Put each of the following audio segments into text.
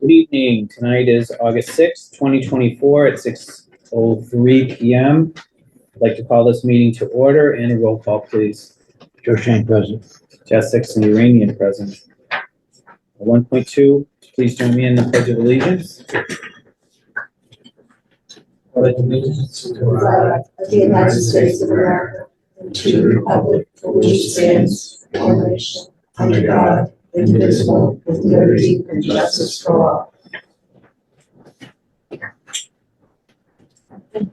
Good evening. Tonight is August 6th, 2024 at 6:03 p.m. I'd like to call this meeting to order and a roll call, please. Joe Shane present. Jess and Uranian present. 1.2, please join me in the Pledge of Allegiance. Pledge allegiance to the flag of the United States of America and to the republic for which it stands, one nation, under God, indivisible, with liberty and justice for all. I'd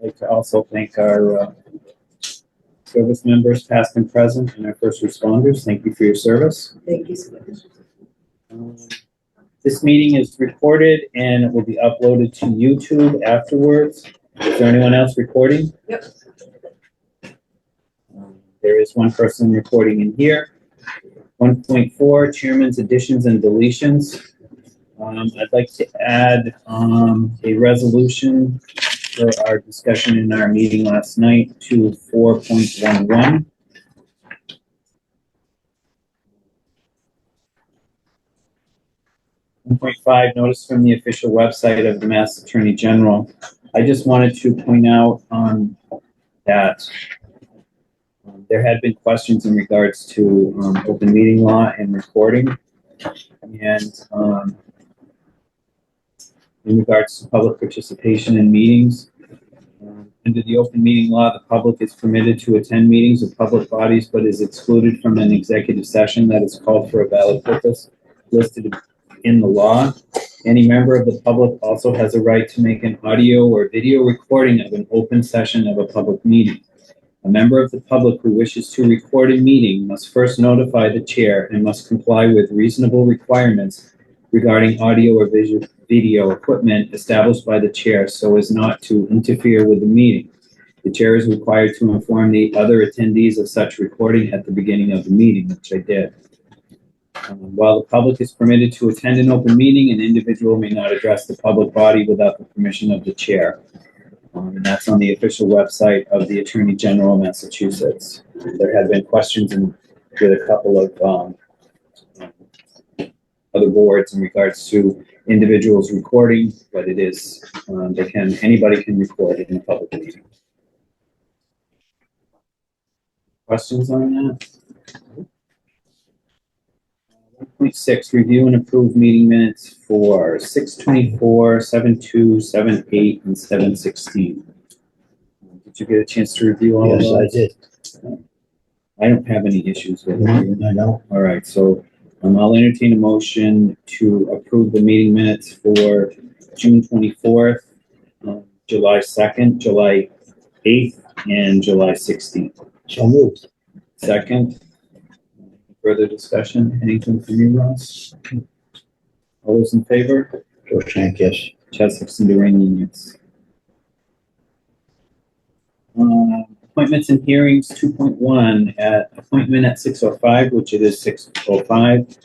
like to also thank our service members, past and present, and our first responders. Thank you for your service. Thank you so much. This meeting is recorded and it will be uploaded to YouTube afterwards. Is there anyone else recording? Yep. There is one person recording in here. 1.4, Chairman's additions and deletions. I'd like to add a resolution for our discussion in our meeting last night to 4.11. .5, notice from the official website of the Mass Attorney General. I just wanted to point out that there had been questions in regards to open meeting law and recording, and in regards to public participation in meetings. Under the open meeting law, the public is permitted to attend meetings of public bodies, but is excluded from an executive session that is called for a valid purpose listed in the law. Any member of the public also has a right to make an audio or video recording of an open session of a public meeting. A member of the public who wishes to record a meeting must first notify the chair and must comply with reasonable requirements regarding audio or video equipment established by the chair so as not to interfere with the meeting. The chair is required to inform the other attendees of such recording at the beginning of the meeting, which I did. While the public is permitted to attend an open meeting, an individual may not address the public body without the permission of the chair. And that's on the official website of the Attorney General of Massachusetts. There have been questions with a couple of other boards in regards to individuals recording, but it is, anybody can record in a public meeting. Questions on that? 1.6, review and approve meeting minutes for 6/24, 7/2, 7/8, and 7/16. Did you get a chance to review all of those? Yes, I did. I don't have any issues with it. I know. All right, so I'll entertain a motion to approve the meeting minutes for June 24th, July 2nd, July 8th, and July 16th. So moved. Second. Further discussion? Anything from you, Ross? All those in favor? Joe Shane, yes. Chessex and Duranian, yes. Appointments and hearings 2.1 at appointment at 6:05, which it is 6:05.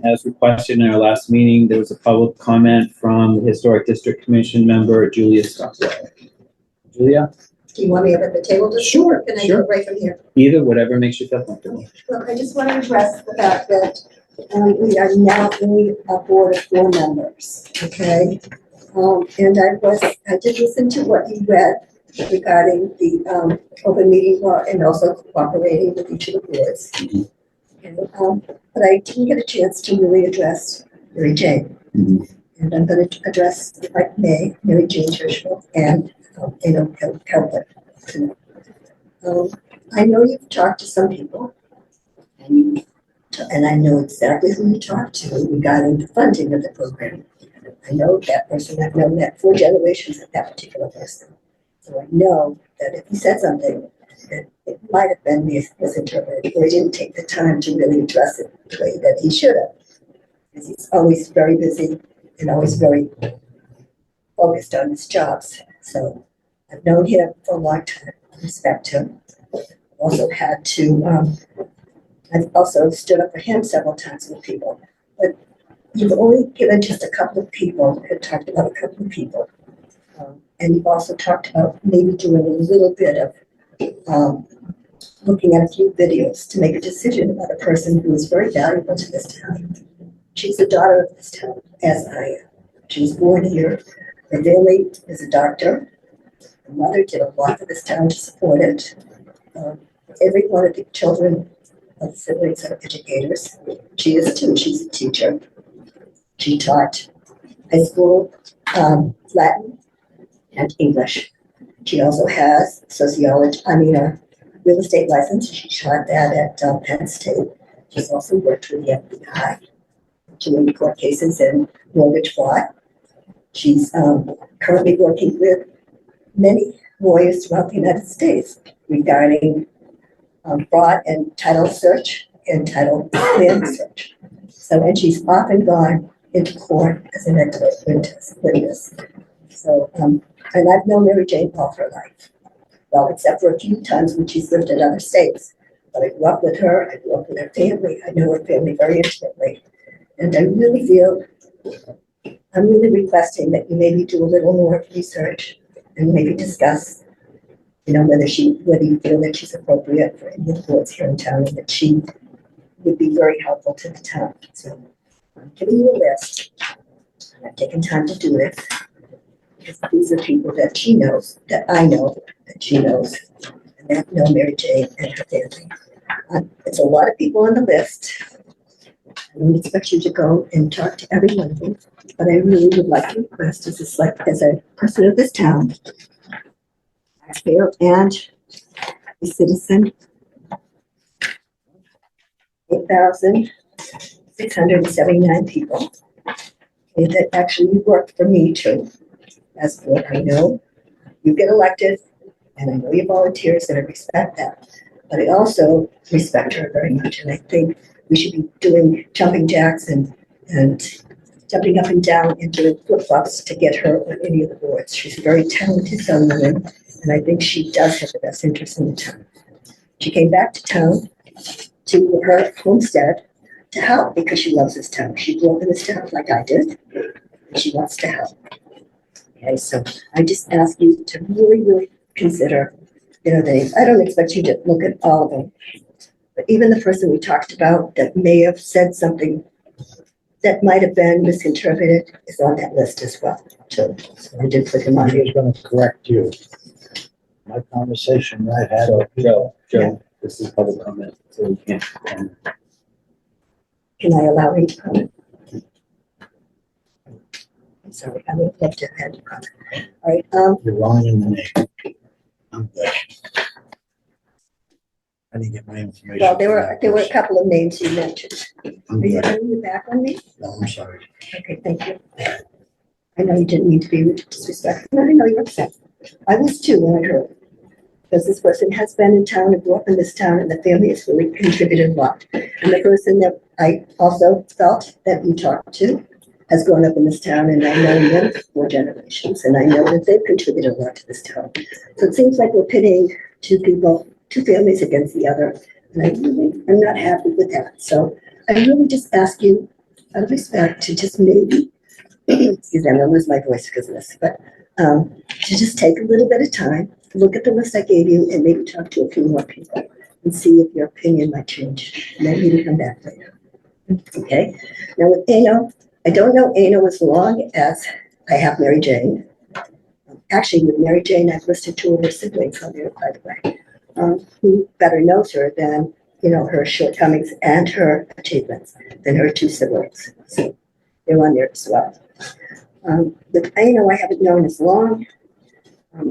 As requested in our last meeting, there was a public comment from the Historic District Commission member Julia Stockwell. Julia? Do you want me up at the table? Sure, Can I sure. go right from here? Either, whatever makes you feel comfortable. Well, I just want to address the fact that we are now only a board of 4 members, okay? And I did listen to what you read regarding the open meeting law and also cooperating with each of the boards. And, but I didn't get a chance to really address Mary Jane. And I'm going to address, if I may, Mary Jane Churchill and Calvin. I know you've talked to some people, and I know exactly who you talked to regarding the funding of the program. I know that person. I've known that 4 generations of that particular person. So I know that if he said something, that it might have been misinterpreted, or he didn't take the time to really address it the way that he should have. Because he's always very busy and always very focused on his jobs. So I've known him for a long time. I respect him. I've also stood up for him several times with people. But you've only given just a couple of people, and talked about a couple of people. And you've also talked about maybe doing a little bit of looking at a few videos to make a decision about a person who is very valuable to this town. she's a daughter of this town, as I am. She was born here. Her family is a doctor. Her mother did a lot for this town to support it. Every one of the children of the siblings are educators. She is too. She's a teacher. She taught high school, Latin and English. She also has a real estate license. She taught that at Penn State. She's also worked with the FBI, doing court cases and mortgage fraud. She's currently working with many lawyers throughout the United States regarding fraud and title search and title land search. So, and she's often gone into court as an expert witness. So, and I've known Mary Jane all her life. Well, except for a few times when she's lived in other states. But I grew up with her, I grew up with her family, I know her family very intimately. And I really feel, I'm really requesting that you maybe do a little more research and maybe discuss, whether you feel that she's appropriate for any of the boards here in town and that she would be very helpful to the town. So I'm giving you a list. I've taken time to do this because these are people that she knows, that I know, that she knows, and that know Mary Jane and her family. It's a lot of people on the list. I don't expect you to go and talk to every one of them, but I really would like to request as a person of this town, taxpayer and a citizen, 8,679 people that actually work for me too. That's what I know. You get elected, and I know you volunteers, and I respect that. But I also respect her very much, and I think we should be doing jumping jacks and jumping up and down and doing flip-flops to get her on any of the boards. She's a very talented young woman, and I think she does have the best interest in the town. She came back to town, to her homestead, to help because she loves this town. She grew up in this town like I did, and she wants to help. Okay, so I just ask you to really, really consider, the names. I don't expect you to look at all of them, but even the person we talked about that may have said something that might have been misinterpreted is on that list as well, too. So I did put him on I'm here. just gonna correct you. My conversation I had, So, Joe, this is public comment, so we can't. Can I allow him to comment? I'm sorry, I would love to have had you comment. All right, you're wrong in the name. I'm good. I didn't get my information. well, there from were that a person. couple of names you mentioned. I'm Are you good. turning your back on me? No, I'm sorry. Okay, thank you. I know you didn't mean to be disrespectful. I know you're upset. I was too when I heard. Because this person has been in town and grew up in this town, and the family has really contributed a lot. And the person that I also felt that you talked to has grown up in this town, and I know them for 4 generations, and I know that they've contributed a lot to this town. So it seems like we're pitting two families against the other, and I'm not happy with that. So I really just ask you, out of respect, to just maybe, excuse me, I'm gonna lose my voice because of this, but to just take a little bit of time, look at the list I gave you, and maybe talk to a few more people and see if your opinion might change. And then maybe come back later. Okay. Now with Ano, I don't know Ano as long as I have Mary Jane. Actually, with Mary Jane, I've listed 2 of her siblings on there, by the way, who better knows her than her shortcomings and her achievements than her 2 siblings. So they're on there as well. With Ano, I haven't known as long.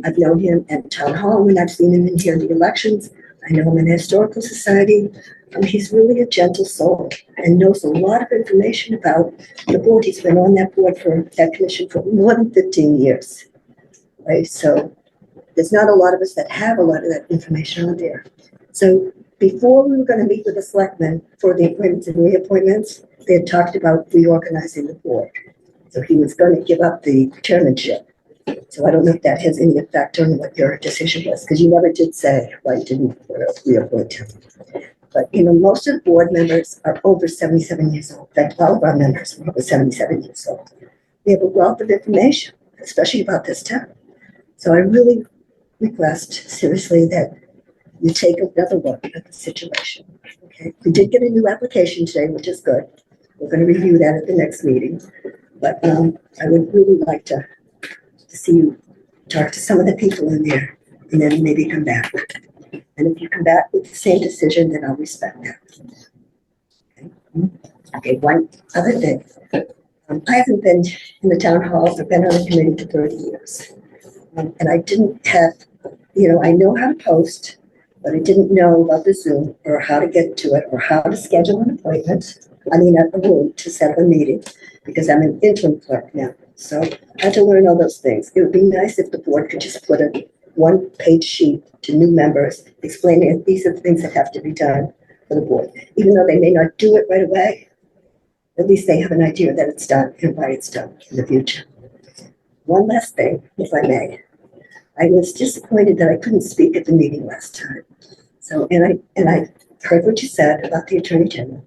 I've known him at town hall when I've seen him in here in the elections. I know him in the historical society. He's really a gentle soul and knows a lot of information about the board. He's been on that commission for more than 15 years. Right? So there's not a lot of us that have a lot of that information on there. So before we were going to meet with the selectmen for the appointments and reappointments, they had talked about reorganizing the board. So he was going to give up the chairmanship. So I don't know if that has any effect on what your decision was, because you never did say why you didn't reappoint him. But, most of the board members are over 77 years old. In fact, all of our members are over 77 years old. They have a wealth of information, especially about this town. So I really request seriously that you take another look at the situation. Okay, we did get a new application today, which is good. We're going to review that at the next meeting. But I would really like to see you talk to some of the people in there and then maybe come back. And if you come back with the same decision, then I'll respect that. Okay, one other thing. I haven't been in the town halls. I've been on the committee for 30 years. And I didn't have, I know how to post, but I didn't know about the Zoom or how to get to it or how to schedule an appointment. A room to set up a meeting because I'm an interim clerk now. So I had to learn all those things. It would be nice if the board could just put a one-page sheet to new members explaining that these are the things that have to be done for the board. Even though they may not do it right away, at least they have an idea that it's done and why it's done in the future. One last thing, if I may. I was disappointed that I couldn't speak at the meeting last time. So, and I heard what you said about the Attorney General.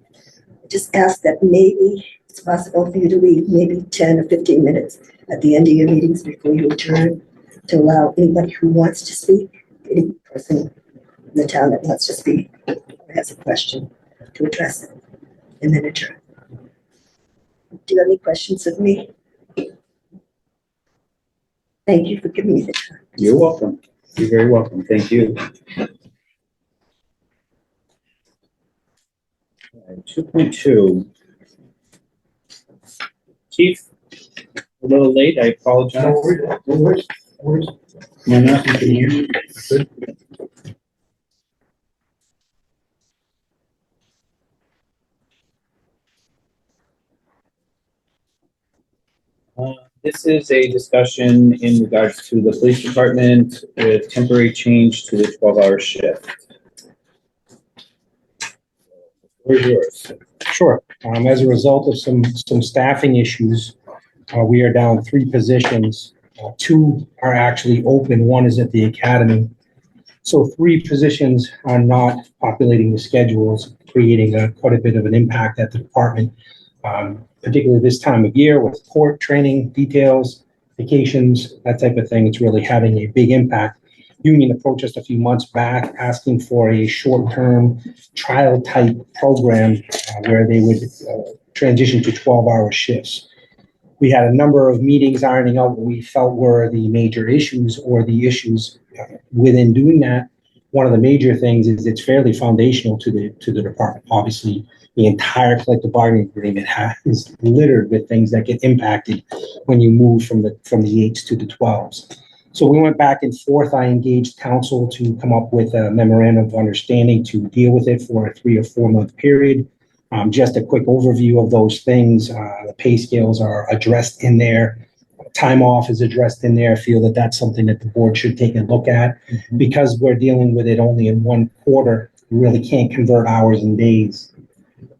I just asked that maybe it's possible for you to leave maybe 10 or 15 minutes at the end of your meetings before you adjourn to allow anybody who wants to speak, any person in the town that wants to speak or has a question to address it and then adjourn. Do you have any questions of me? Thank you for giving me the time. You're welcome. You're very welcome. Thank you. 2.2. Chief, a little late. I apologize. No worries. Come on up, you can hear me. This is a discussion in regards to the police department with temporary change to the 12-hour shift. Where's yours? Sure. As a result of some staffing issues, we are down 3 positions. 2 are actually open. 1 is at the academy. So 3 positions are not populating the schedules, creating quite a bit of an impact at the department, particularly this time of year with court training, details, vacations, that type of thing. It's really having a big impact. Union approached us a few months back asking for a short-term trial type program where they would transition to 12-hour shifts. We had a number of meetings ironing out what we felt were the major issues or the issues within doing that. One of the major things is it's fairly foundational to the department. Obviously, the entire collective bargaining agreement is littered with things that get impacted when you move from the 8s to the 12s. So we went back and forth. I engaged counsel to come up with a memorandum of understanding to deal with it for a 3 or 4 month period. Just a quick overview of those things. The pay scales are addressed in there. Time off is addressed in there. I feel that that's something that the board should take a look at. Because we're dealing with it only in 1 quarter, you really can't convert hours and days.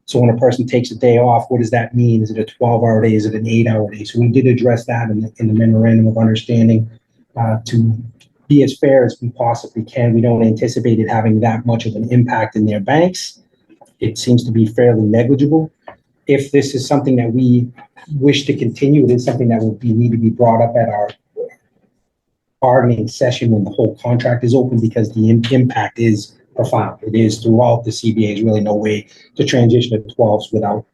So when a person takes a day off, what does that mean? Is it a 12-hour day? Is it an 8-hour day? So we did address that in the memorandum of understanding to be as fair as we possibly can. We don't anticipate it having that much of an impact in their banks. It seems to be fairly negligible. If this is something that we wish to continue, it is something that would need to be brought up at our bargaining session when the whole contract is open, because the impact is profound. It is throughout the CBA. There's really no way to transition to 12s without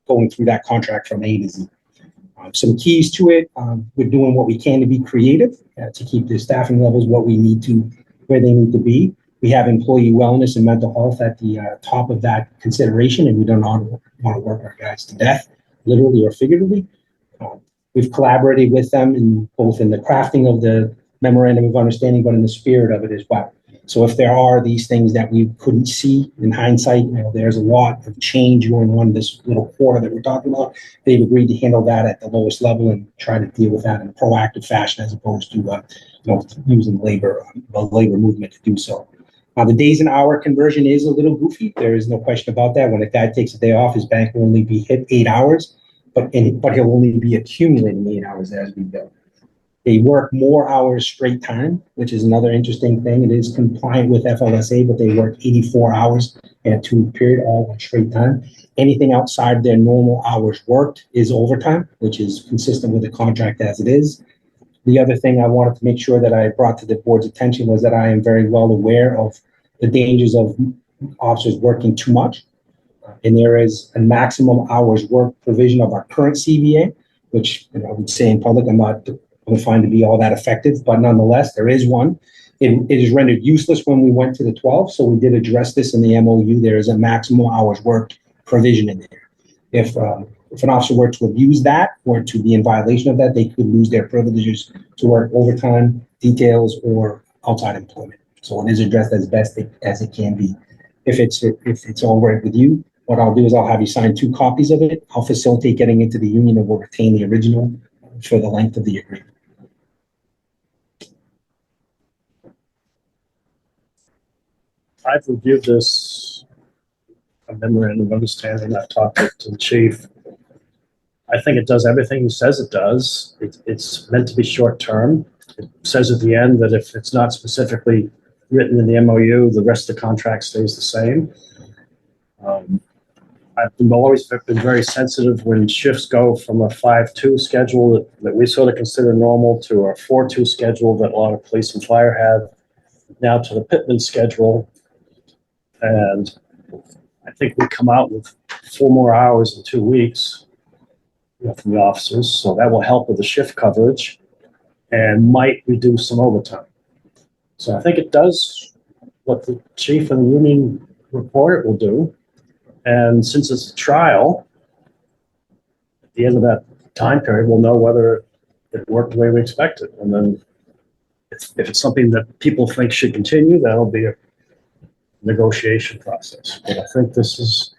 going through that contract from A to Z. Some keys to it, we're doing what we can to be creative to keep the staffing levels where they need to be. We have employee wellness and mental health at the top of that consideration, and we don't want to work our guys to death, literally or figuratively. We've collaborated with them both in the crafting of the memorandum of understanding, but in the spirit of it as well. So if there are these things that we couldn't see in hindsight, there's a lot of change going on this little quarter that we're talking about. They've agreed to handle that at the lowest level and try to deal with that in a proactive fashion as opposed to using the labor movement to do so. The days and hour conversion is a little goofy. There is no question about that. When a guy takes a day off, his bank will only be hit 8 hours, but he'll only be accumulating 8 hours as we go. They work more hours straight time, which is another interesting thing. It is compliant with FLSA, but they work 84 hours in a 2-week period, all straight time. Anything outside their normal hours worked is overtime, which is consistent with the contract as it is. The other thing I wanted to make sure that I brought to the board's attention was that I am very well aware of the dangers of officers working too much. And there is a maximum hours work provision of our current CBA, which I would say in public, I'm not going to find to be all that effective, but nonetheless, there is one. It is rendered useless when we went to the 12, so we did address this in the MOU. There is a maximum hours worked provision in there. If an officer were to abuse that or to be in violation of that, they could lose their privileges to work overtime, details, or outside employment. So it is addressed as best as it can be. If it's all right with you, what I'll do is I'll have you sign 2 copies of it. I'll facilitate getting into the union and we'll retain the original for the length of the agreement. I've reviewed this, a memorandum of understanding. I've talked to the chief. I think it does everything he says it does. It's meant to be short term. It says at the end that if it's not specifically written in the MOU, the rest of the contract stays the same. I've always been very sensitive when shifts go from a 5-2 schedule that we sort of consider normal to a 4-2 schedule that a lot of police and fire have, now to the Pittman schedule. And I think we come out with 4 more hours in 2 weeks from the officers, so that will help with the shift coverage and might reduce some overtime. So I think it does what the chief and the union report it will do. And since it's a trial, at the end of that time period, we'll know whether it worked the way we expected. And then if it's something that people think should continue, that'll be a negotiation process. But I think this is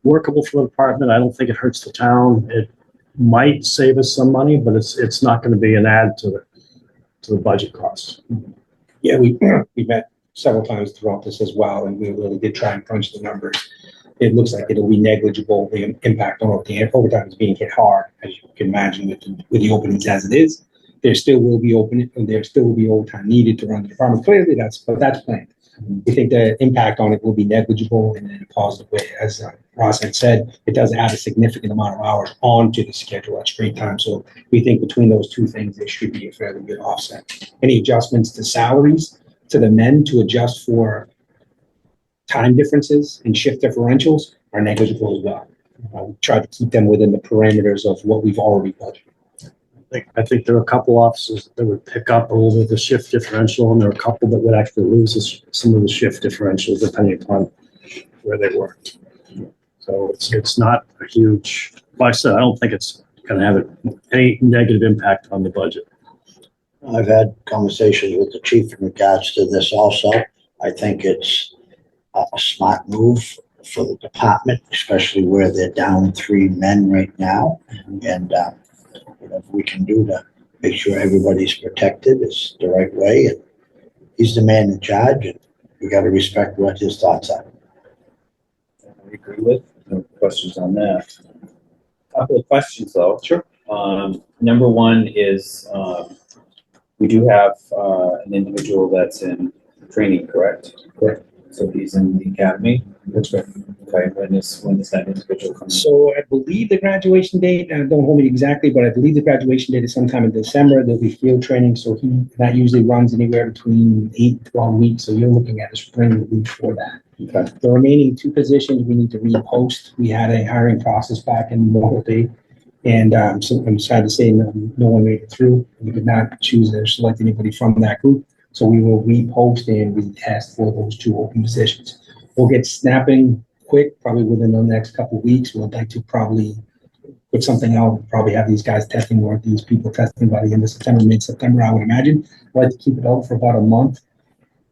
workable for the department. I don't think it hurts the town. It might save us some money, but it's not going to be an add to the budget costs. Yeah, we met several times throughout this as well, and we really did try and crunch the numbers. It looks like it'll be negligible, the impact on overtime is being hit hard, as you can imagine with the openings as it is. There still will be overtime needed to run the department. Clearly, that's planned. We think the impact on it will be negligible and in a positive way. As Ross had said, it does add a significant amount of hours onto the schedule at straight time. So we think between those 2 things, there should be a fairly good offset. Any adjustments to salaries to the men to adjust for time differences and shift differentials are negligible as well. We try to keep them within the parameters of what we've already budgeted. I think there are a couple officers that would pick up a little bit of the shift differential, and there are a couple that would actually lose some of the shift differentials depending upon where they work. So it's not a huge, like I said, I don't think it's going to have any negative impact on the budget. I've had conversations with the chief in regards to this also. I think it's a smart move for the department, especially where they're down 3 men right now. And whatever we can do to make sure everybody's protected is the right way. And he's the man in charge, and we got to respect what his thoughts are. I agree with. No questions on that. Couple of questions though. Sure. Number one is we do have an individual that's in training, correct? Correct. So he's in the academy. That's right. Okay. When does that individual come? So I believe the graduation date, don't hold me exactly, but I believe the graduation date is sometime in December. There'll be field training, so that usually runs anywhere between 8 and 12 weeks. So you're looking at a spring week for that. Okay. The remaining 2 positions we need to repost. We had a hiring process back in Memorial Day, and so I'm sad to say no one made it through. We did not choose or select anybody from that group. So we will repost and retest for those 2 open positions. We'll get snapping quick, probably within the next couple of weeks. We'd like to probably put something out, probably have these guys testing or these people testing by the end of September, mid-September, I would imagine. I'd like to keep it out for about a month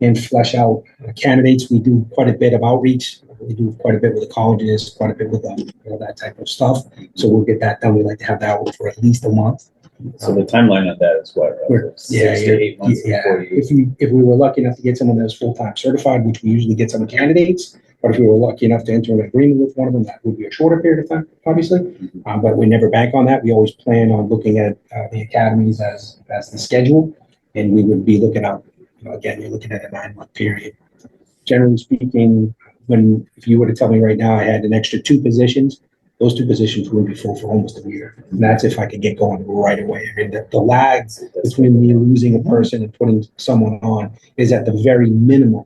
and flesh out candidates. We do quite a bit of outreach. We do quite a bit with the colleges, quite a bit with that type of stuff. So we'll get that done. We'd like to have that out for at least a month. So the timeline on that is what? 6 to 8 months before you. If we were lucky enough to get someone that's full-time certified, which we usually get some candidates, but if we were lucky enough to enter an agreement with one of them, that would be a shorter period of time, obviously. But we never bank on that. We always plan on looking at the academies as the schedule, and we would be looking out. Again, you're looking at a 9-month period. Generally speaking, if you were to tell me right now I had an extra 2 positions, those 2 positions would be full for almost a year. And that's if I could get going right away. I mean, the lag between me losing a person and putting someone on is at the very minimum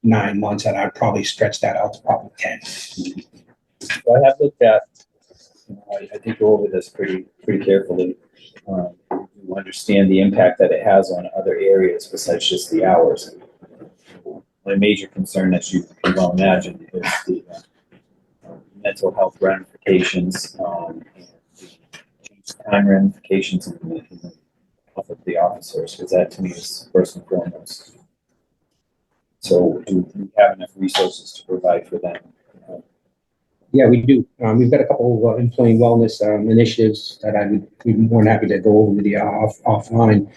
9 months, and I'd probably stretch that out to probably 10. So I have looked at, I did go over this pretty carefully. You understand the impact that it has on other areas besides just the hours. My major concern, as you can well imagine, is the mental health ramifications, and the time ramifications in the health of the officers, because that to me is first and foremost. So do we have enough resources to provide for them? Yeah, we do. We've got a couple of employee wellness initiatives that I would be more than happy to go over with you offline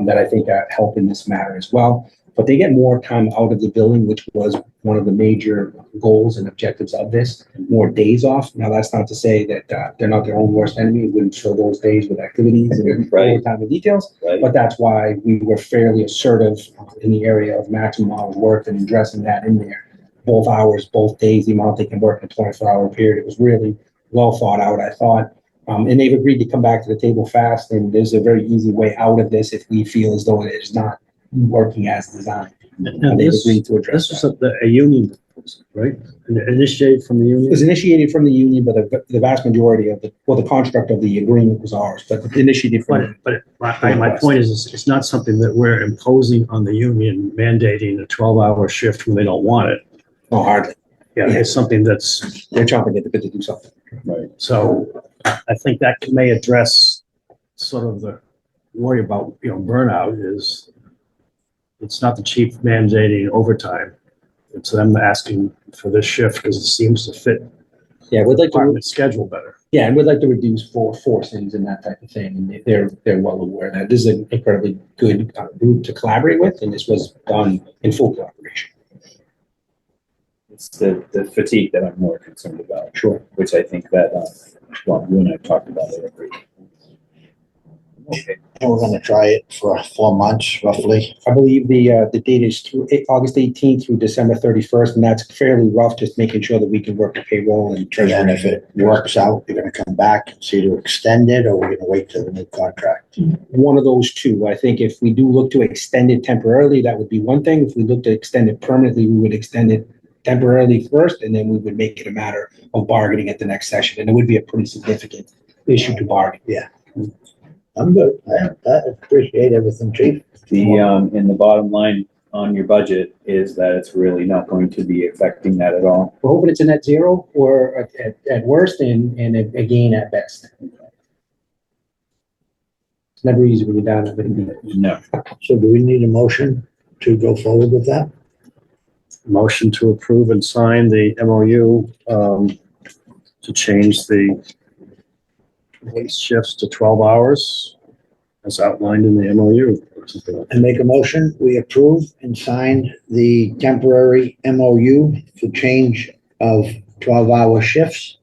that I think help in this matter as well. But they get more time out of the building, which was one of the major goals and objectives of this. More days off. Now, that's not to say that they're not their own worst enemy. We wouldn't fill those days with activities and overtime and details. Right. But that's why we were fairly assertive in the area of maximum hours worked and addressing that in there. Both hours, both days, the amount they can work in a 24-hour period. It was really well thought out, I thought. And they've agreed to come back to the table fast. And there's a very easy way out of this if we feel as though it is not working as designed. And They've this, agreed to address this that. was a union, proposal, right? Initiated from the It union? was initiated from the union, but the vast majority of the construct of the agreement was ours, but initiated from. But my point is, it's not something that we're imposing on the union, mandating a 12-hour shift when they don't want it. Oh, hardly. Yeah, it's something that's, They're chomping at the bit to do something. Right. so I think that may address sort of the worry about, burnout is it's not the chief mandating overtime. It's them asking for this shift because it seems to fit Yeah, we'd like to. department schedule better. Yeah, and we'd like to reduce forcings and that type of thing, and they're well aware that this is an incredibly good group to collaborate with, and this was done in full collaboration. It's the fatigue that I'm more concerned about. Sure. Which I think that, you and I talked about it. Okay. And we're gonna try it for 4 months roughly. I believe the date is through August 18th through December 31st, and that's fairly rough, just making sure that we can work the payroll and And treasury. then if it works out, you're gonna come back and see to extend it, or we're gonna wait till the new contract. One of those two. I think if we do look to extend it temporarily, that would be one thing. If we look to extend it permanently, we would extend it temporarily first, and then we would make it a matter of bargaining at the next session, and it would be a pretty significant issue to bargain. I'm good. I appreciate everything, chief. And the bottom line on your budget is that it's really not going to be affecting that at all. We're hoping it's a net zero or at worst and a gain at best. It's never easy when you're down at it. No. So do we need a motion to go forward with that? Motion to approve and sign the MOU to change the police shifts to 12 hours as outlined in the MOU. And make a motion, we approve and sign the temporary MOU for change of 12-hour shifts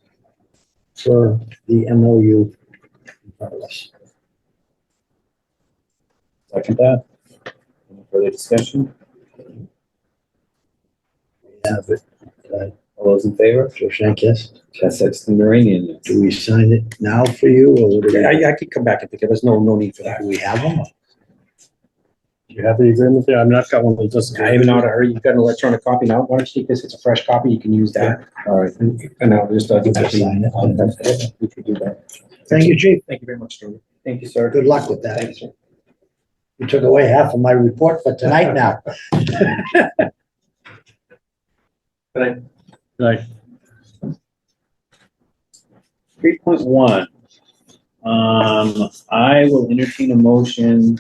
for the MOU in front of us. Second that. Any further discussion? We have it. All those in favor? Joe Shank, yes. Chad Sexton Duranian. Do we sign it now for you, or do we, I could come back and pick it. There's no need for that. do we have them? Do you have the agreement there? I mean, I've got one that doesn't. I am not a hurry. You've got an electronic copy now. Why don't you take this? It's a fresh copy. You can use that. All right. And I'll just do that. Sign it. We could do that. Thank you, chief. Thank you very much, Tony. Thank you, sir. Good luck with that. Thank you, sir. You took away half of my report for tonight now. Right. 3.1. I will entertain a motion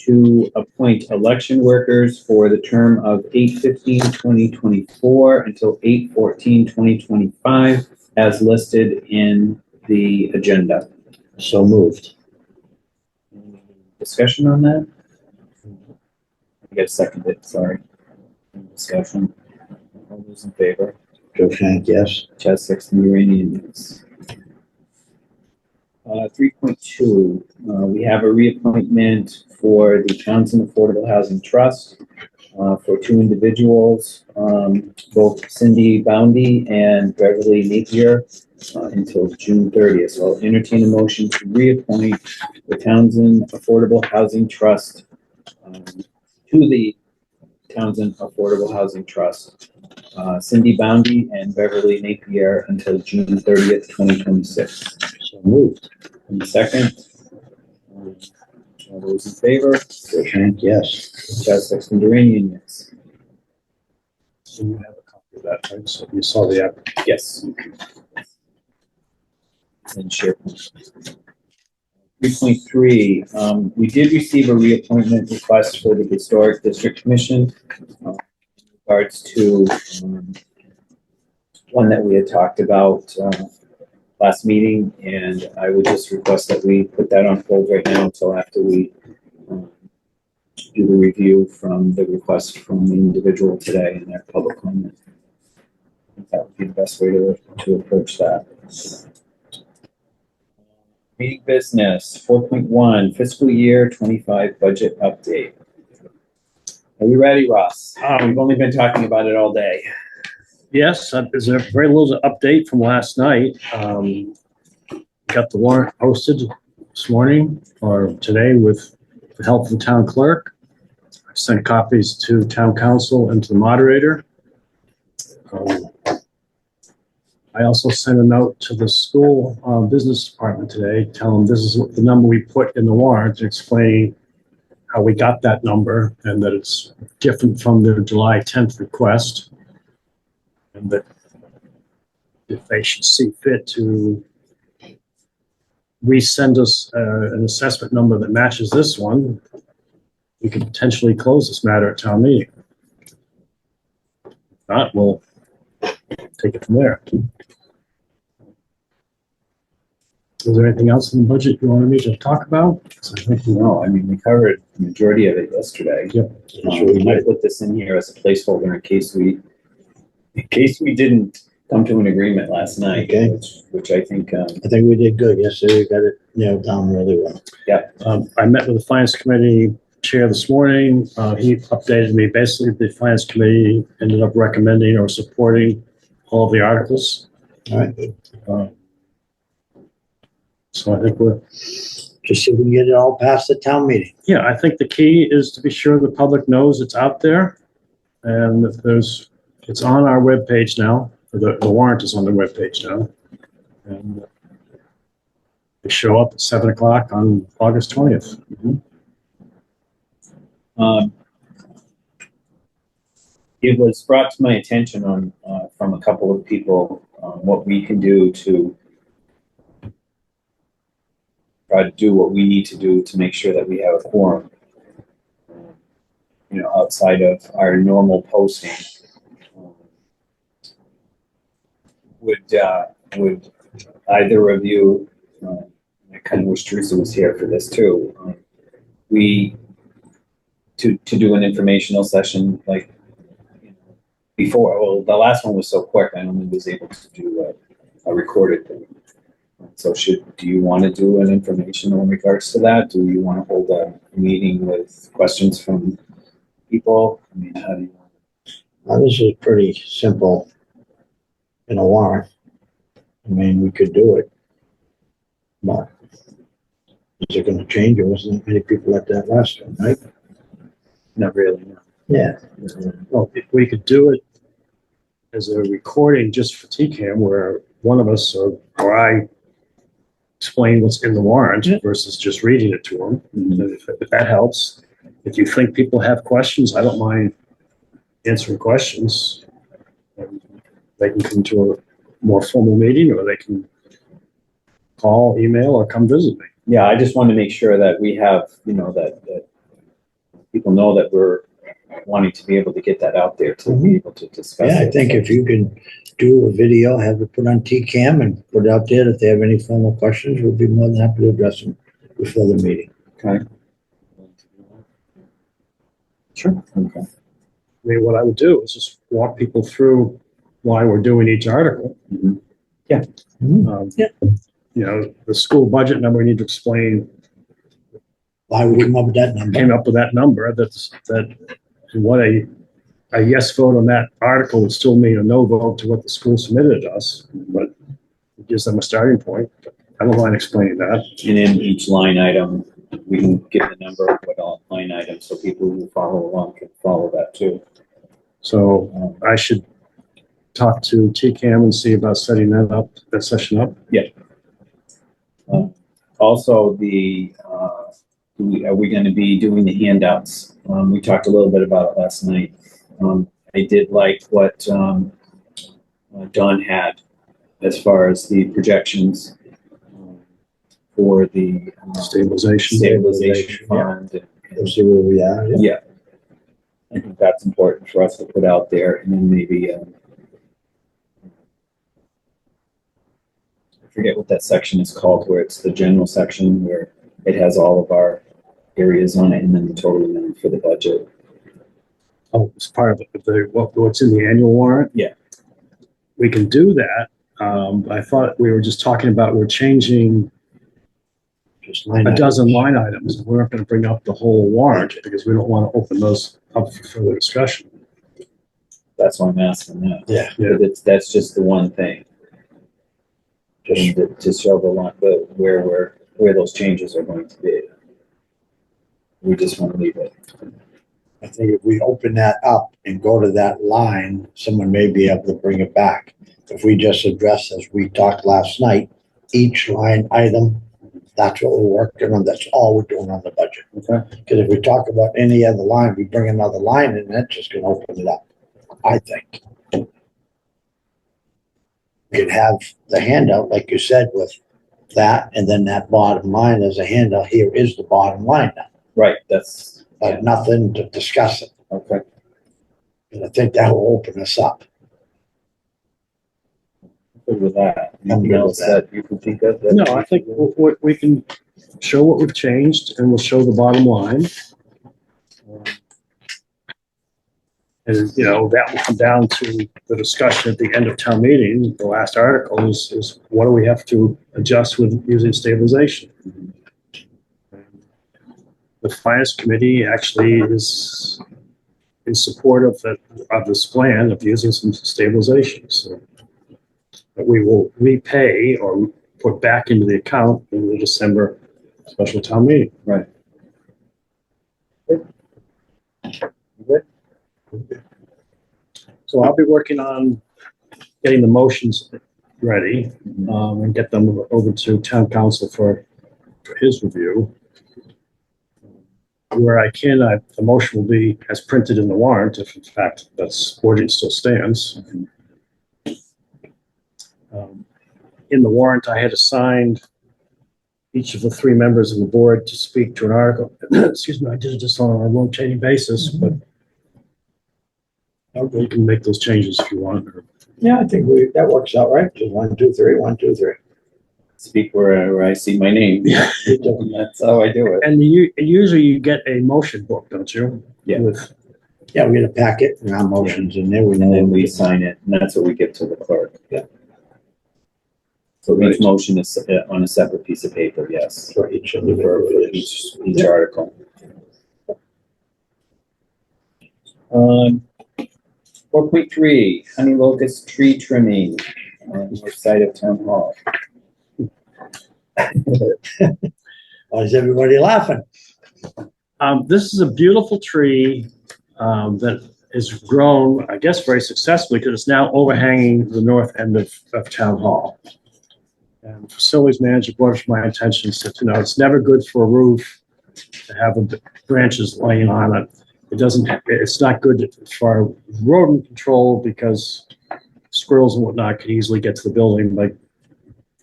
to appoint election workers for the term of 8/15/2024 until 8/14/2025 as listed in the agenda. So moved. Discussion on that? I got seconded, sorry. Discussion. All those in favor? Joe Shank, yes. Chad Sexton Uranian, yes. 3.2, we have a reappointment for the Townsend Affordable Housing Trust for two individuals, both Cindy Boundy and Beverly Napier, until June 30th. So I'll entertain a motion to reappoint the Townsend Affordable Housing Trust to the Townsend Affordable Housing Trust. Cindy Boundy and Beverly Napier until June 30th, 2026. So moved. And second, all those in favor? Shank, yes. Chaz Sexton-Duranian, yes. So you have a copy of that, right? So you saw the app. Yes. And SharePoint. 3.3, we did receive a reappointment request for the Historic District Commission in regards to one that we had talked about last meeting, and I would just request that we put that on hold right now until after we do the review from the request from the individual today in their public comment. I think that would be the best way to approach that. Meeting business, 4.1, fiscal year 25 budget update. Are you ready, Ross? We've only been talking about it all day. Yes, there's a very little update from last night. Got the warrant posted this morning or today with the help of the town clerk. I sent copies to town council and to the moderator. I also sent a note to the school business department today, telling them this is the number we put in the warrant, explaining how we got that number and that it's different from their July 10th request. And that if they should see fit to resend us an assessment number that matches this one, we could potentially close this matter at town meeting. If not, we'll take it from there. Is there anything else in the budget you wanted me to talk about? No, I mean, we covered the majority of it yesterday. Yep. We might put this in here as a placeholder in case we didn't come to an agreement last night. Okay. Which I think, I think we did good yesterday. We got it nailed down really well. I met with the finance committee chair this morning. He updated me. Basically, the finance committee ended up recommending or supporting all of the articles. All right. So I think we're, Just so we can get it all past the town meeting. yeah, I think the key is to be sure the public knows it's out there. And if it's on our webpage now. The warrant is on the webpage now. And they show up at 7 o'clock on August 20th. it was brought to my attention from a couple of people, what we can do to try to do what we need to do to make sure that we have a quorum. Outside of our normal posting. Would either of you, I kind of wish Teresa was here for this too, to do an informational session like before. Well, the last one was so quick, I only was able to do a recorded thing. So do you want to do an informational in regards to that? Do you want to hold a meeting with questions from people? I mean, how do you want to? This is pretty simple in a warrant. I mean, we could do it. But is it going to change? There wasn't many people at that last one, right? Not really, no. Yeah. Well, if we could do it as a recording just for TCAM, where one of us or I explain what's in the warrant versus just reading it to them, if that helps. If you think people have questions, I don't mind answering questions. And they can come to a more formal meeting, or they can call, email, or come visit me. Yeah, I just want to make sure that we have, that people know that we're wanting to be able to get that out there to be able to discuss it. Yeah, I think if you can do a video, have it put on TCAM and put it out there, if they have any formal questions, we'll be more than happy to address them before the meeting. Okay. Sure. Okay. I mean, what I would do is just walk people through why we're doing each article. Mhm. Yeah. The school budget number, we need to explain Why we came up with that number. came up with that number, and what a yes vote on that article would still mean a no vote to what the school submitted to us, but it gives them a starting point. I don't mind explaining that. And in each line item, we can give the number of what all line items so people who follow along can follow that too. So I should talk to TCAM and see about setting that session up. Also, are we going to be doing the handouts? We talked a little bit about it last night. I did like what Don had as far as the projections for the Stabilization. stabilization fund. We'll see where we are. Yeah. Yeah. I think that's important for us to put out there, and then maybe, I forget what that section is called, where it's the general section where it has all of our areas on it, and then the total amount for the budget. Oh, it's part of what's in the annual warrant? Yeah. We can do that. I thought we were just talking about, we're changing Just line a items. dozen line items. We're not going to bring up the whole warrant because we don't want to open those up for further discussion. That's why I'm asking that. Yeah. But that's just the one thing. Just to show where those changes are going to be. We just want to leave it. I think if we open that up and go to that line, someone may be able to bring it back. If we just address, as we talked last night, each line item, that's what we're working on. That's all we're doing on the budget. Okay. Because if we talk about any other line, we bring another line in, that's just gonna open it up, I think. We could have the handout, like you said, with that, and then that bottom line as a handout. Here is the bottom line now, Right, that's, but nothing to discuss it. okay. And I think that will open us up. Good with that. I'm Anything good else with that. that you can think of? that- No, I think we can show what we've changed and we'll show the bottom line. And, you know, that will come down to the discussion at the end of town meeting. The last article is what do we have to adjust with using stabilization? The finance committee actually is in support of this plan of using some stabilization. So that we will repay or put back into the account in the December special town meeting. Right. Good. So I'll be working on getting the motions ready, and get them over to town council for his review. Where I can, the motion will be as printed in the warrant, if in fact that's wording still stands. In the warrant, I had assigned each of the three members of the board to speak to an article. Excuse me, I did it just on a rotating basis, but you can make those changes if you want. Yeah, I think that works out right. Just 1, 2, 3, 1, 2, 3. Speak where I see my name. Yeah. That's how I do it. And usually you get a motion book, don't you? Yeah. Yeah, we get a packet and our motions in there. We And then know we sign it, and that's what we give to the clerk. Yeah. So each motion is on a separate piece of paper, yes, for each for individual. each article. 4.3, honey locust tree trimming on the side of town hall. Why is everybody laughing? This is a beautiful tree that has grown, I guess, very successfully because it's now overhanging the north end of town hall. And facilities manager brought it to my attention and said, you know, it's never good for a roof to have branches laying on it. It's not good for rodent control because squirrels and whatnot can easily get to the building by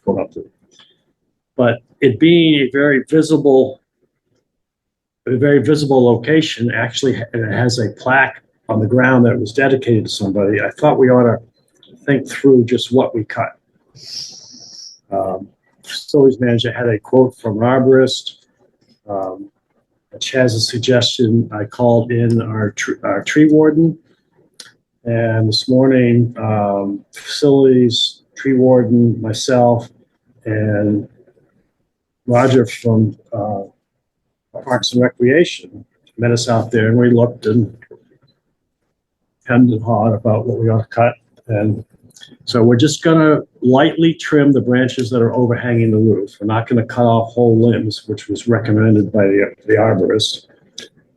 going up to it. But it being a very visible location, actually, and it has a plaque on the ground that was dedicated to somebody. I thought we ought to think through just what we cut. Facilities manager had a quote from an arborist. Which has a suggestion. I called in our tree warden, and this morning, facilities, tree warden, myself, and Roger from Parks and Recreation met us out there, and we looked and hemmed and hawed about what we ought to cut. And so we're just gonna lightly trim the branches that are overhanging the roof. We're not gonna cut off whole limbs, which was recommended by the arborist.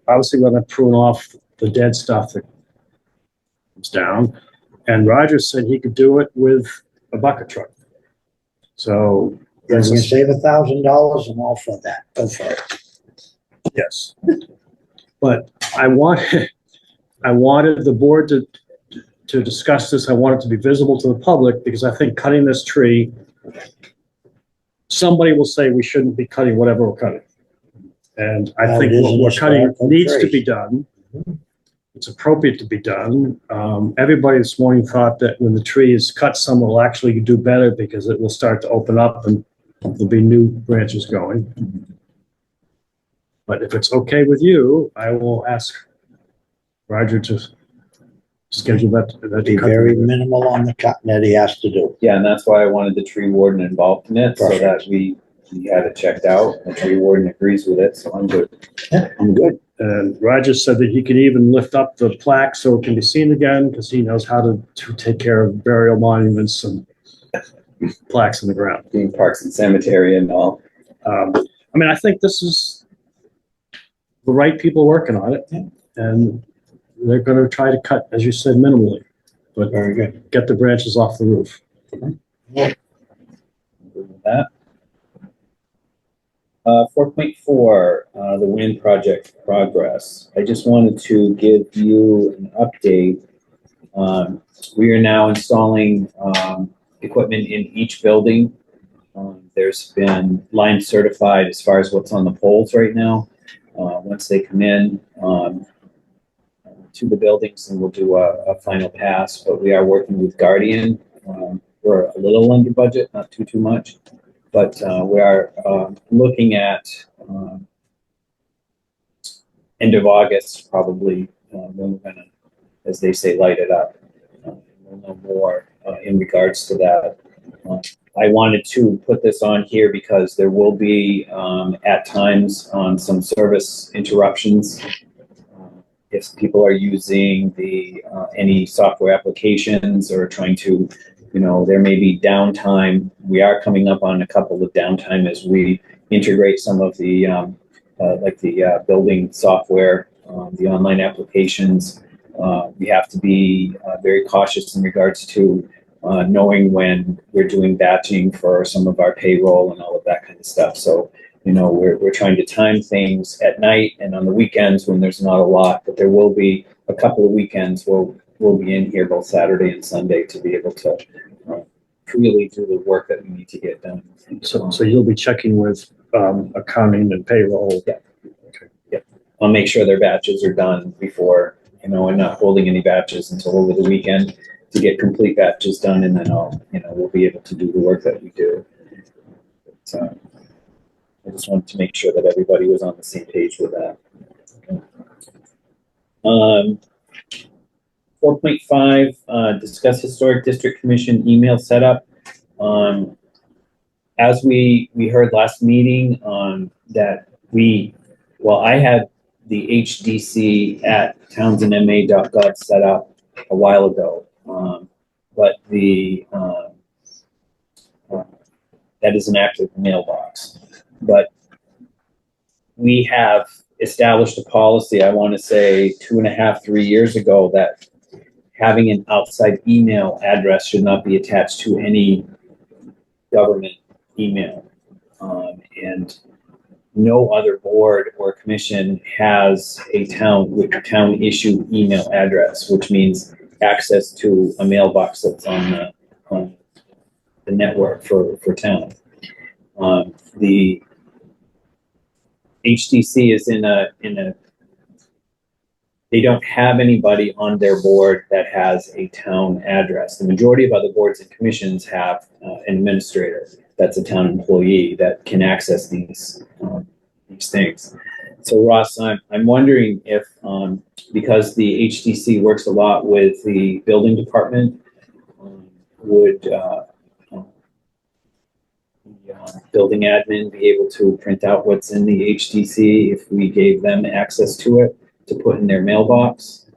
Obviously, we're gonna prune off the dead stuff that comes down. And Roger said he could do it with a bucket truck. So, If you can save $1,000, I'm all for that. Go for it. yes. But I wanted the board to discuss this. I want it to be visible to the public, because I think cutting this tree, somebody will say we shouldn't be cutting whatever we're cutting. And I Well, think it is what an we're cutting historical needs to tree. be done. It's appropriate to be done. Everybody this morning thought that when the tree is cut, someone will actually do better, because it will start to open up and there'll be new branches going. But if it's okay with you, I will ask Roger to schedule that. Be very minimal on the cutting that he has to do. Yeah, and that's why I wanted the tree warden involved in it, so that Perfect. we had it checked out. The tree warden agrees with it, so I'm good. I'm good. And Roger said that he can even lift up the plaque so it can be seen again, because he knows how to take care of burial monuments and plaques in the ground. Being Parks and Cemetery and all. I mean, I think this is the right people working on it, and they're going to try to cut, as you said, minimally, but Very good. get the branches off the roof. Good with that. 4.4, the wind project progress. I just wanted to give you an update. We are now installing equipment in each building. There's been line certified as far as what's on the poles right now. Once they come in to the buildings, and we'll do a final pass, but we are working with Guardian. We're a little under budget, not too much. But we are looking at end of August, probably, when we're going to, as they say, light it up. We'll know more in regards to that. I wanted to put this on here because there will be, at times, some service interruptions. If people are using any software applications or trying to, there may be downtime. We are coming up on a couple of downtime as we integrate some of the, building software, the online applications. We have to be very cautious in regards to knowing when we're doing batching for some of our payroll and all of that kind of stuff. So, we're trying to time things at night and on the weekends when there's not a lot, but there will be a couple of weekends we'll be in here both Saturday and Sunday to be able to really do the work that we need to get done. So you'll be checking with accounting and payroll. Yeah. Okay. Yeah. I'll make sure their batches are done before, and not holding any batches until over the weekend to get complete batches done, and then we'll be able to do the work that we do. But, I just wanted to make sure that everybody was on the same page with that. Okay. 4.5, discuss Historic District Commission email setup. As we heard last meeting, that I had the HDC at townsendma.gov set up a while ago, but that is an active mailbox. But we have established a policy, I want to say 2.5, 3 years ago, that having an outside email address should not be attached to any government email. And no other board or commission has a town issue email address, which means access to a mailbox that's on the network for town. The HDC is in a they don't have anybody on their board that has a town address. The majority of other boards and commissions have an administrator that's a town employee that can access these things. So Ross, I'm wondering if, because the HDC works a lot with the building department, would building admin be able to print out what's in the HDC if we gave them access to it to put in their mailbox?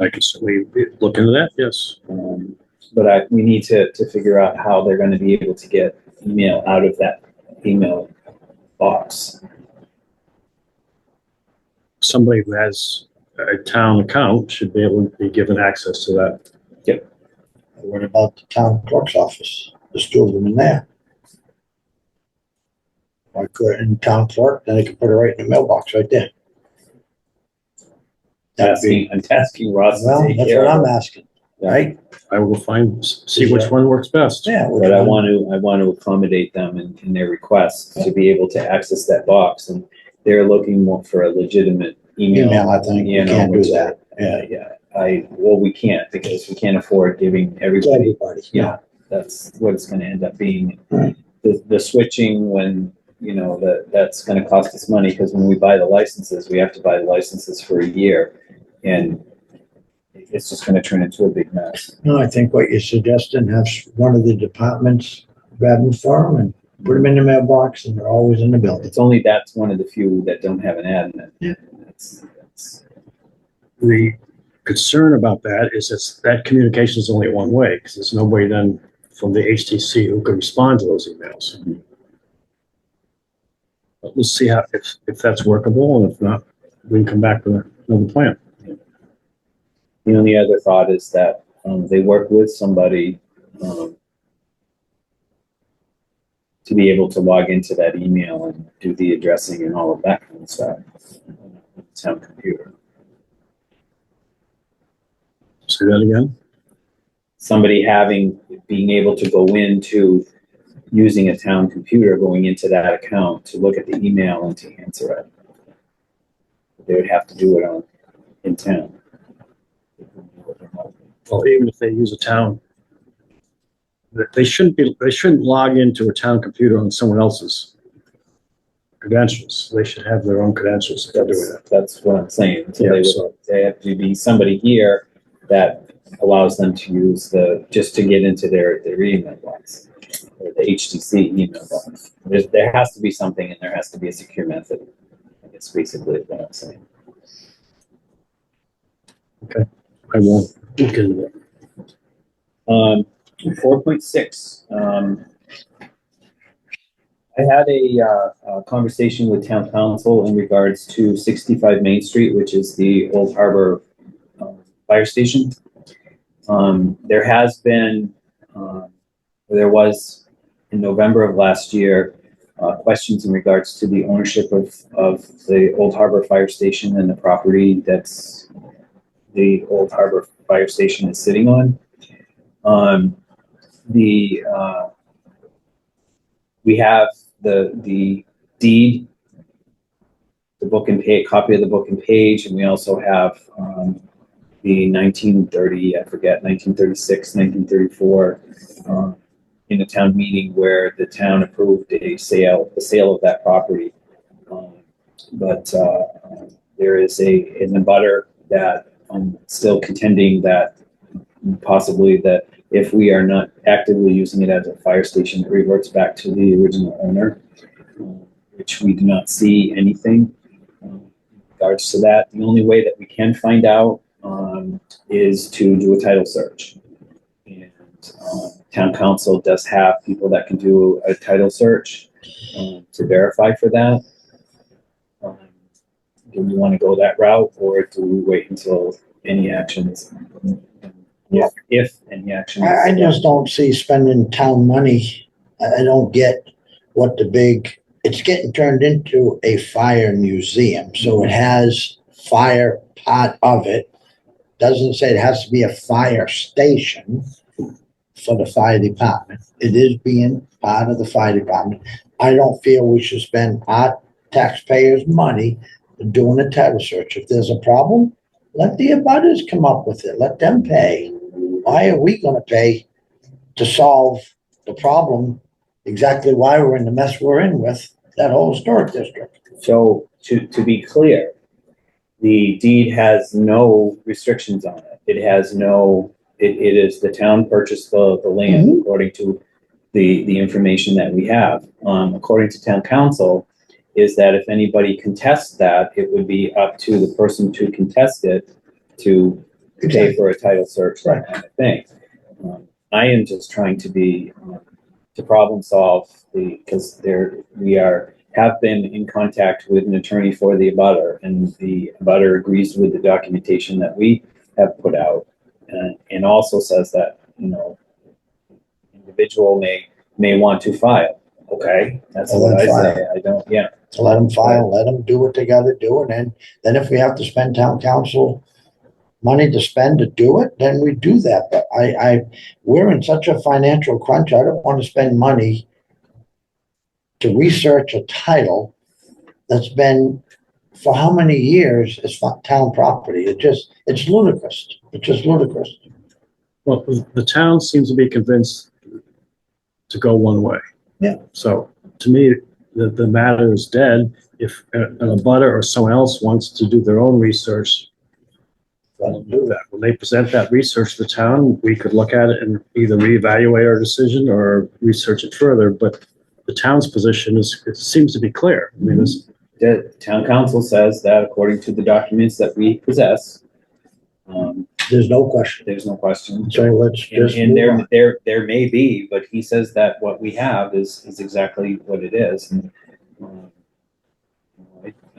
I can certainly look into that, yes. But we need to figure out how they're going to be able to get email out of that email box. somebody who has a town account should be able to be given access to that. What about the town clerk's office? There's two of them in there. Why couldn't town clerk, then they could put it right in the mailbox right there. That'd be, I'm asking Ross to well, take that's care what of I'm it. asking, right? I will see which one works best. Yeah. But I want to accommodate them in their requests to be able to access that box, and they're looking more for a legitimate Email, I think, you you know, can't do which that, Yeah, we can't, because we can't afford giving to everybody, everybody. yeah, that's what it's gonna end up being. Right. The switching, when, you know, that's gonna cost us money, because when we buy the licenses, we have to buy the licenses for a year, and it's just gonna turn into a big mess. No, I think what you're suggesting, have one of the departments grab them for them and put them in the mailbox, and they're always in the building. It's only, that's one of the few that don't have an admin. Yeah. That's The concern about that is that communication is only one way, because there's nobody then from the HTC who can respond to those emails. But we'll see if that's workable, and if not, we can come back with another plan. The only other thought is that they work with somebody to be able to log into that email and do the addressing and all of that kind of stuff on the town computer. Say that again? Somebody being able to go into using a town computer, going into that account to look at the email and to answer it. They would have to do it in town. Well, even if they use a town, they shouldn't log into a town computer on someone else's credentials. They should have their own credentials if they're doing that. That's what I'm saying. So Yeah, they have to be somebody here that allows them to use just to get into their email box, or the HTC email box. There has to be something, and there has to be a secure method. That's basically what I'm saying. I won't look into it. 4.6. I had a conversation with town council in regards to 65 Main Street, which is the Old Harbor fire station. There was in November of last year questions in regards to the ownership of the Old Harbor fire station and the property that's the Old Harbor fire station is sitting on. We have the deed, the book and page, copy of the book and page, and we also have the 1936, 1934 in a town meeting where the town approved the sale of that property. But there is an abutter that I'm still contending that possibly that if we are not actively using it as a fire station, it reverts back to the original owner, which we do not see anything in regards to that. The only way that we can find out is to do a title search. And town council does have people that can do a title search to verify for that. Do we want to go that route, or do we wait until any actions? If any action. I just don't see spending town money. I don't get what it's getting turned into a fire museum. So it has fire part of it. Doesn't say it has to be a fire station for the fire department. It is being part of the fire department. I don't feel we should spend our taxpayers' money doing a title search. If there's a problem, let the abutters come up with it. Let them pay. Why are we going to pay to solve the problem? Exactly why we're in the mess we're in with that whole historic district. So to be clear, the deed has no restrictions on it. It has no, it is the town purchased the land according to the information that we have. According to town council, is that if anybody contests that, it would be up to the person to contest it to pay for a title search, that kind of thing. I am just trying to problem solve because we are have been in contact with an attorney for the abutter, and the abutter agrees with the documentation that we have put out, and also says that, you know, individual may want to file. Okay, that's Well, what I then say. I don't, yeah. So let them file, let them do what they gotta do, and then if we have to spend town council money to spend to do it, then we do that. But we're in such a financial crunch, I don't want to spend money to research a title that's been, for how many years, it's not town property. It's ludicrous. It's just ludicrous. Well, the town seems to be convinced to go one way. Yeah. So to me, the matter is dead. If an abutter or someone else wants to do their own research, let them do that. When they present that research to the town, we could look at it and either reevaluate our decision or research it further. But the town's position it seems to be clear. I mean, The town council says that according to the documents that we possess, There's no question. there's no question. So let's just And move on. there may be, but he says that what we have is exactly what it is. And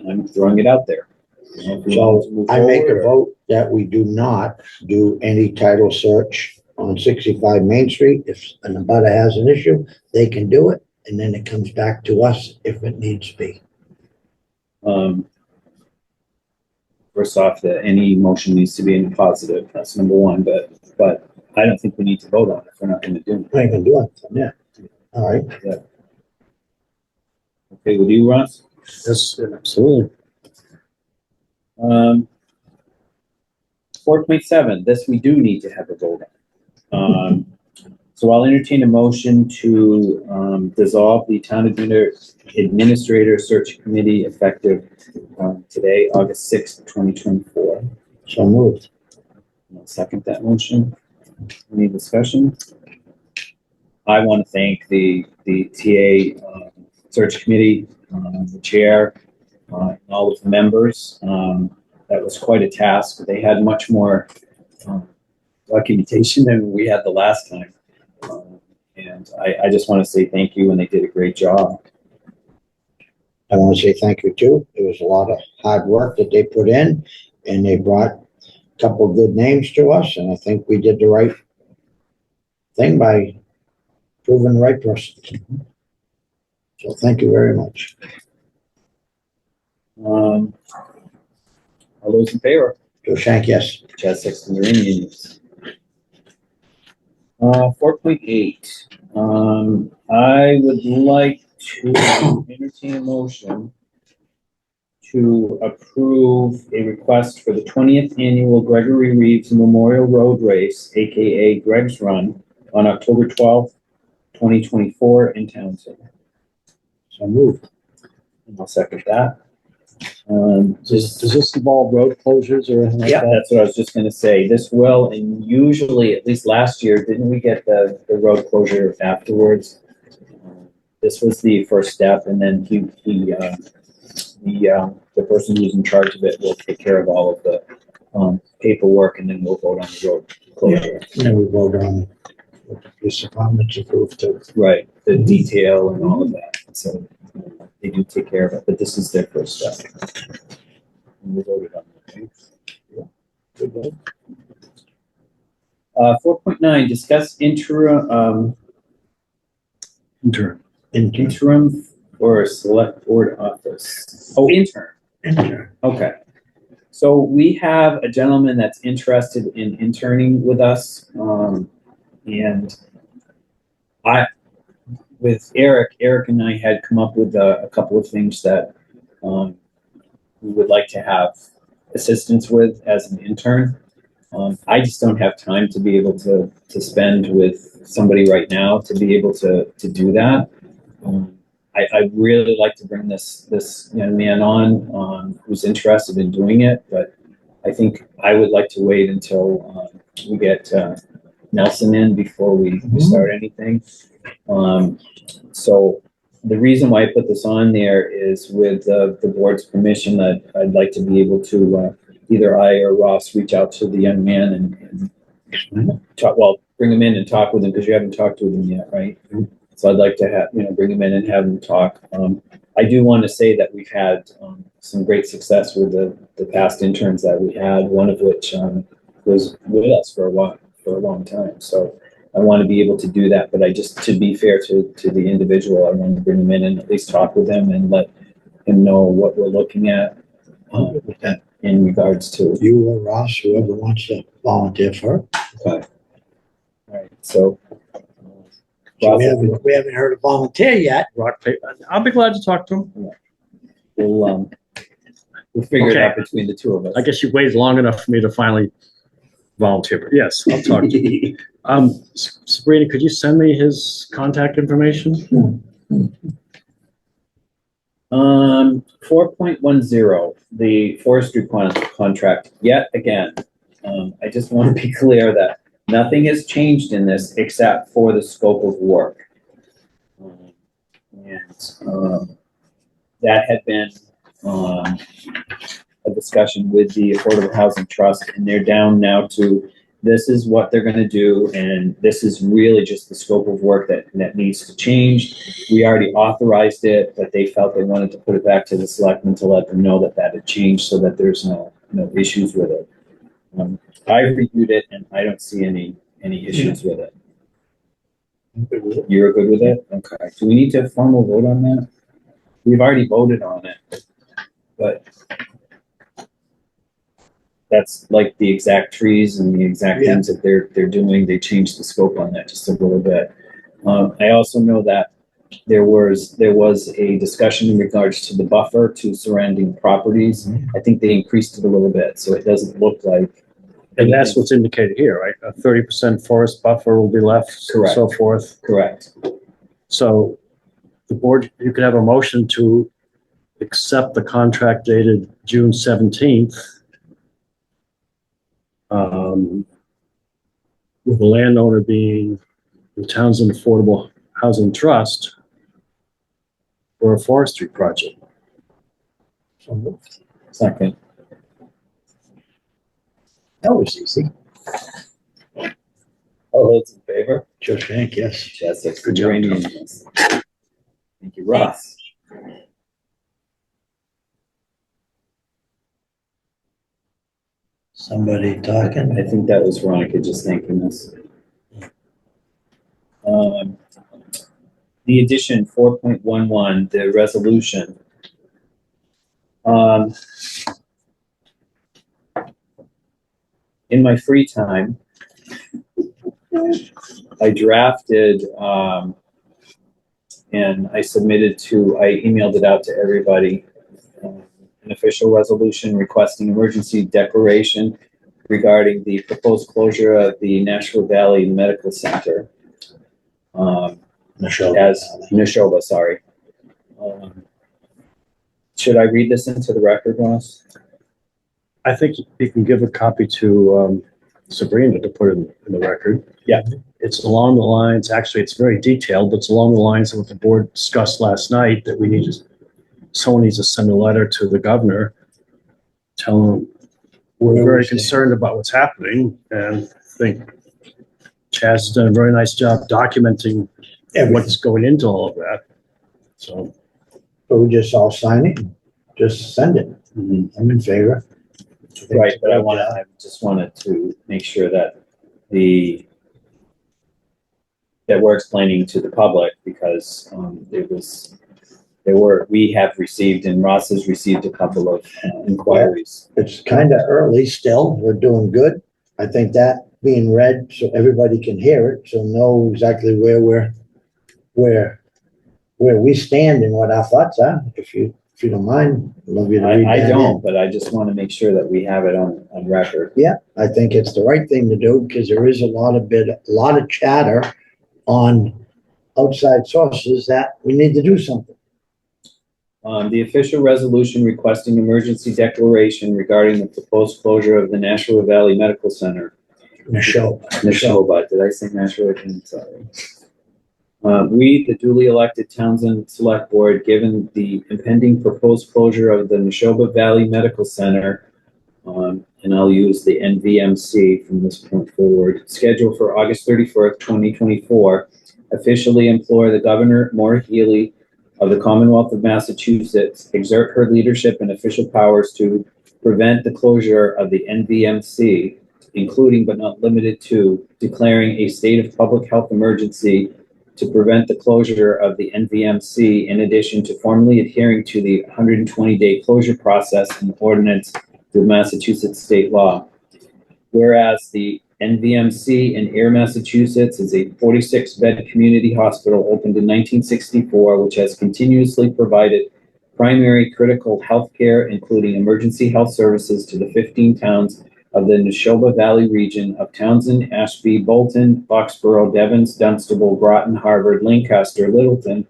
I'm throwing it out there. You know, if we want to So move I make a forward, vote that we do not do any title search on 65 Main Street. If an abutter has an issue, they can do it, and then it comes back to us if it needs to be. First off, that any motion needs to be in the positive. That's number one. But I don't think we need to vote on it if we're not going to do it. I can do it, yeah. All right, Okay with you, Ross? yes, absolutely. 4.7, this we do need to have a vote on. So I'll entertain a motion to dissolve the town administrator search committee effective today, August 6th, 2024. so moved. I'll second that motion. Any discussion? I want to thank the TA search committee, the chair, and all of the members. That was quite a task. They had much more documentation than we had the last time. And I just want to say thank you, and they did a great job. I want to say thank you too. It was a lot of hard work that they put in, and they brought a couple of good names to us, and I think we did the right thing by proving the right person. So thank you very much. All those in favor? Joe Shank, yes. Chad Sexton, Uranian, yes. 4.8, I would like to entertain a motion to approve a request for the 20th annual Gregory Reeves Memorial Road Race, AKA Greg's Run, on October 12th, 2024 in Townsend. So moved. And I'll second that. Does this involve road closures or anything like Yeah, that? that's what I was just gonna say. This will, and usually, at least last year, didn't we get the road closure afterwards? This was the first step, and then the person who's in charge of it will take care of all of the paperwork, and then we'll vote on the road closure. And then we vote on what the police department's approved to. Right, the detail and all of that. So they do take care of it, but this is their first step. And we voted on it. Okay? 4.9, discuss interim or select board office. Oh, intern. Okay. So we have a gentleman that's interested in interning with us. And with Eric and I had come up with a couple of things that we would like to have assistance with as an intern. I just don't have time to be able to spend with somebody right now to be able to do that. I really like to bring this young man on who's interested in doing it, but I think I would like to wait until we get Nelson in before we start anything. So the reason why I put this on there is with the board's permission that I'd like to be able to either I or Ross reach out to the young man and talk, bring him in and talk with him because you haven't talked to him yet, right? So I'd like to have, bring him in and have him talk. I I do want to say that we've had some great success with the past interns that we had, one of which was with us for a long time. So I want to be able to do that, but I just, to be fair to the individual, I want to bring them in and at least talk with them and let him know what we're looking at in regards to. You or Ross, whoever wants to volunteer for it. Okay. All right. So. So we haven't heard a volunteer yet. Rock, paper. I'll be glad to talk to him. We'll figure it Okay. out between the two of us. I guess you waited long enough for me to finally volunteer, but yes, I'll talk to you. Sabrina, could you send me his contact information? 4.10, the forestry contract, yet again, I just want to be clear that nothing has changed in this except for the scope of work. That had been a discussion with the Affordable Housing Trust, and they're down now to, this is what they're gonna do, and this is really just the scope of work that needs to change. We already authorized it, but they felt they wanted to put it back to the selectmen to let them know that that had changed so that there's no issues with it. I reviewed it and I don't see any issues with it. You're good with it? Okay. Do we need to formal vote on that? We've already voted on it, but that's like the exact trees and the exact things that they're doing. They changed the scope on that just a little bit. I also know that there was a discussion in regards to the buffer to surrounding properties. I think they increased it a little bit, so it doesn't look like. And that's what's indicated here, right? A 30% forest buffer will be left, Correct. so forth. Correct. So the board, you could have a motion to accept the contract dated June 17th. With the landowner being the Townsend Affordable Housing Trust for a forestry project. Second. That was easy. All those in favor? Joe Shank, yes. Yes, that's Good good. job, Yes. Thank you, Ross. Somebody talking? I think that was Veronica just thanking us. The addition 4.11, the resolution. In my free time, I drafted and I emailed it out to everybody, an official resolution requesting emergency declaration regarding the proposed closure of the Nashua Valley Medical Center. Neshoba, sorry. Should I read this into the record, Ross? I think you can give a copy to Sabrina to put in the record. Yeah. It's along the lines, actually, it's very detailed, but it's along the lines of what the board discussed last night, that someone needs to send a letter to the governor telling him we're very concerned about what's happening, and I think Chaz has done a very nice job documenting what's going into all of that. So we just all sign it, and just send it. I'm in favor. Right, but I just wanted to make sure that we're explaining to the public, because we have received, and Ross has received a couple of inquiries. It's kind of early still. We're doing good. I think that being read so everybody can hear it, so know exactly where we stand and what our thoughts are. If you don't mind, I'd love you to read that. I don't, but I just want to make sure that we have it on record. Yeah, I think it's the right thing to do, because there is a lot of chatter on outside sources that we need to do something. The official resolution requesting emergency declaration regarding the proposed closure of the Nashua Valley Medical Center. Neshoba. Did I say Nashua? I'm sorry. We, the duly elected Townsend Select Board, given the impending proposed closure of the Neshoba Valley Medical Center, and I'll use the NVMC from this point forward, scheduled for August 31st, 2024, officially implore the Governor, Maura Healey, of the Commonwealth of Massachusetts exert her leadership and official powers to prevent the closure of the NVMC, including but not limited to declaring a state of public health emergency to prevent the closure of the NVMC, in addition to formally adhering to the 120-day closure process in accordance with Massachusetts state law. Whereas the NVMC in Air, Massachusetts is a 46-bed community hospital opened in 1964, which has continuously provided primary critical health care, including emergency health services, to the 15 towns of the Neshoba Valley region of Townsend, Ashby, Bolton, Foxborough, Devens, Dunstable, Groton, Harvard, Lancaster, Littleton,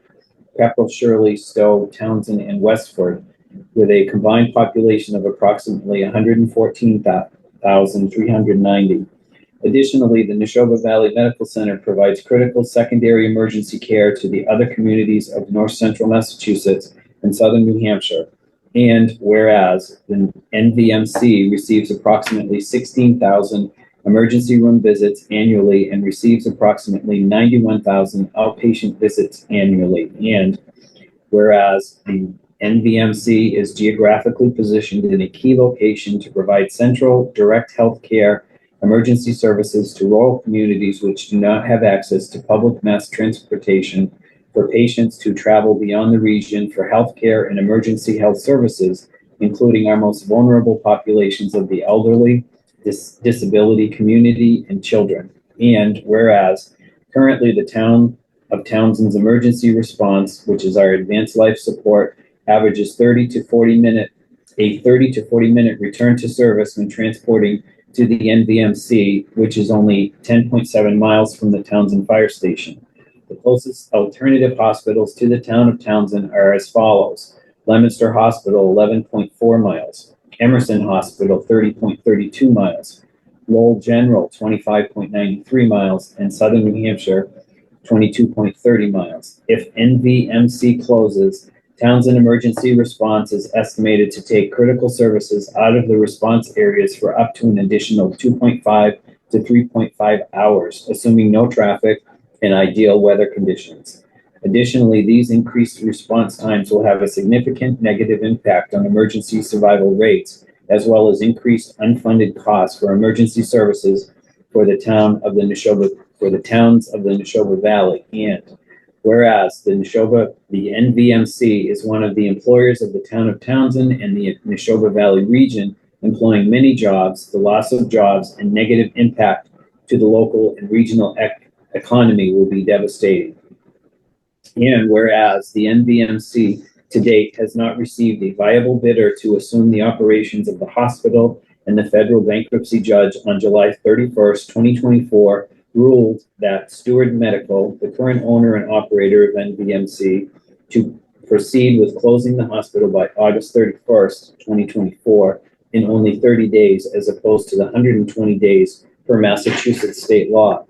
Pepperell, Shirley, Stowe, Townsend, and Westford, with a combined population of approximately 114,390. Additionally, the Neshoba Valley Medical Center provides critical secondary emergency care to the other communities of north central Massachusetts and southern New Hampshire. And whereas the NVMC receives approximately 16,000 emergency room visits annually and receives approximately 91,000 outpatient visits annually. And whereas the NVMC is geographically positioned in a key location to provide central direct health care emergency services to rural communities which do not have access to public mass transportation, for patients to travel beyond the region for healthcare and emergency health services, including our most vulnerable populations of the elderly, disability community, and children. And whereas currently the town of Townsend's emergency response, which is our advanced life support, averages 30 to 40 minute return to service when transporting to the NVMC, which is only 10.7 miles from the Townsend Fire Station. The closest alternative hospitals to the town of Townsend are as follows: Leominster Hospital, 11.4 miles, Emerson Hospital, 30.32 miles, Lowell General, 25.93 miles, and Southern New Hampshire, 22.30 miles. If NVMC closes, Townsend Emergency Response is estimated to take critical services out of the response areas for up to an additional 2.5 to 3.5 hours, assuming no traffic and ideal weather conditions. Additionally, these increased response times will have a significant negative impact on emergency survival rates, as well as increased unfunded costs for emergency services for the towns of the Neshoba Valley. And whereas the NVMC is one of the employers of the town of Townsend and the Neshoba Valley region, employing many jobs, the loss of jobs and negative impact to the local and regional economy will be devastating. And whereas the NVMC to date has not received a viable bidder to assume the operations of the hospital, and the federal bankruptcy judge on July 31st, 2024, ruled that Steward Medical, the current owner and operator of NVMC, to proceed with closing the hospital by August 31st, 2024, in only 30 days, as opposed to the 120 days per Massachusetts state law.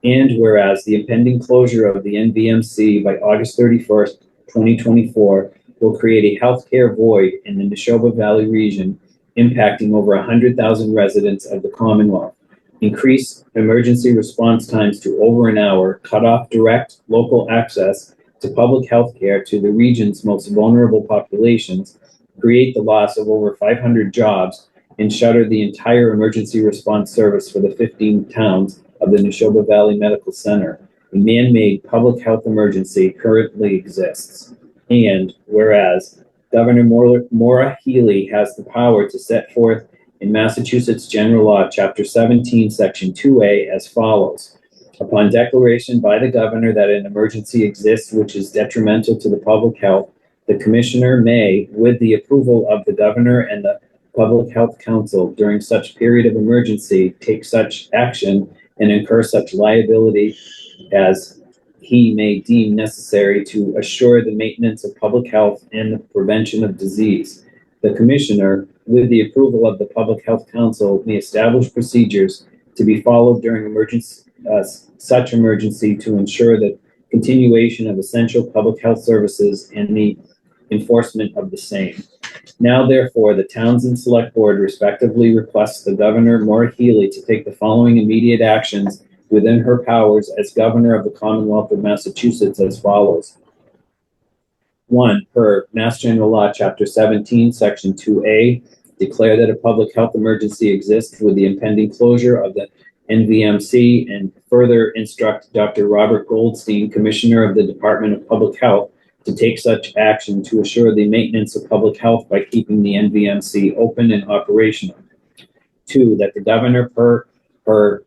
And whereas the impending closure of the NVMC by August 31st, 2024, will create a healthcare void in the Neshoba Valley region, impacting over 100,000 residents of the Commonwealth, increase emergency response times to over an hour, cut off direct local access to public health care to the region's most vulnerable populations, create the loss of over 500 jobs, and shutter the entire emergency response service for the 15 towns of the Neshoba Valley Medical Center. A man-made public health emergency currently exists. And whereas Governor Maura Healey has the power to set forth in Massachusetts General Law, Chapter 17, Section 2A, as follows: upon declaration by the governor that an emergency exists which is detrimental to the public health, the commissioner may, with the approval of the governor and the Public Health Council during such period of emergency, take such action and incur such liability as he may deem necessary to assure the maintenance of public health and the prevention of disease. The commissioner, with the approval of the Public Health Council, may establish procedures to be followed during such emergency to ensure the continuation of essential public health services and the enforcement of the same. Now, therefore, the Townsend Select Board respectively requests the Governor Maura Healey to take the following immediate actions within her powers as Governor of the Commonwealth of Massachusetts as follows. One, per Mass General Law, Chapter 17, Section 2A, declare that a public health emergency exists with the impending closure of the NVMC, and further instruct Dr. Robert Goldstein, Commissioner of the Department of Public Health, to take such action to assure the maintenance of public health by keeping the NVMC open and operational. Two, that the governor, per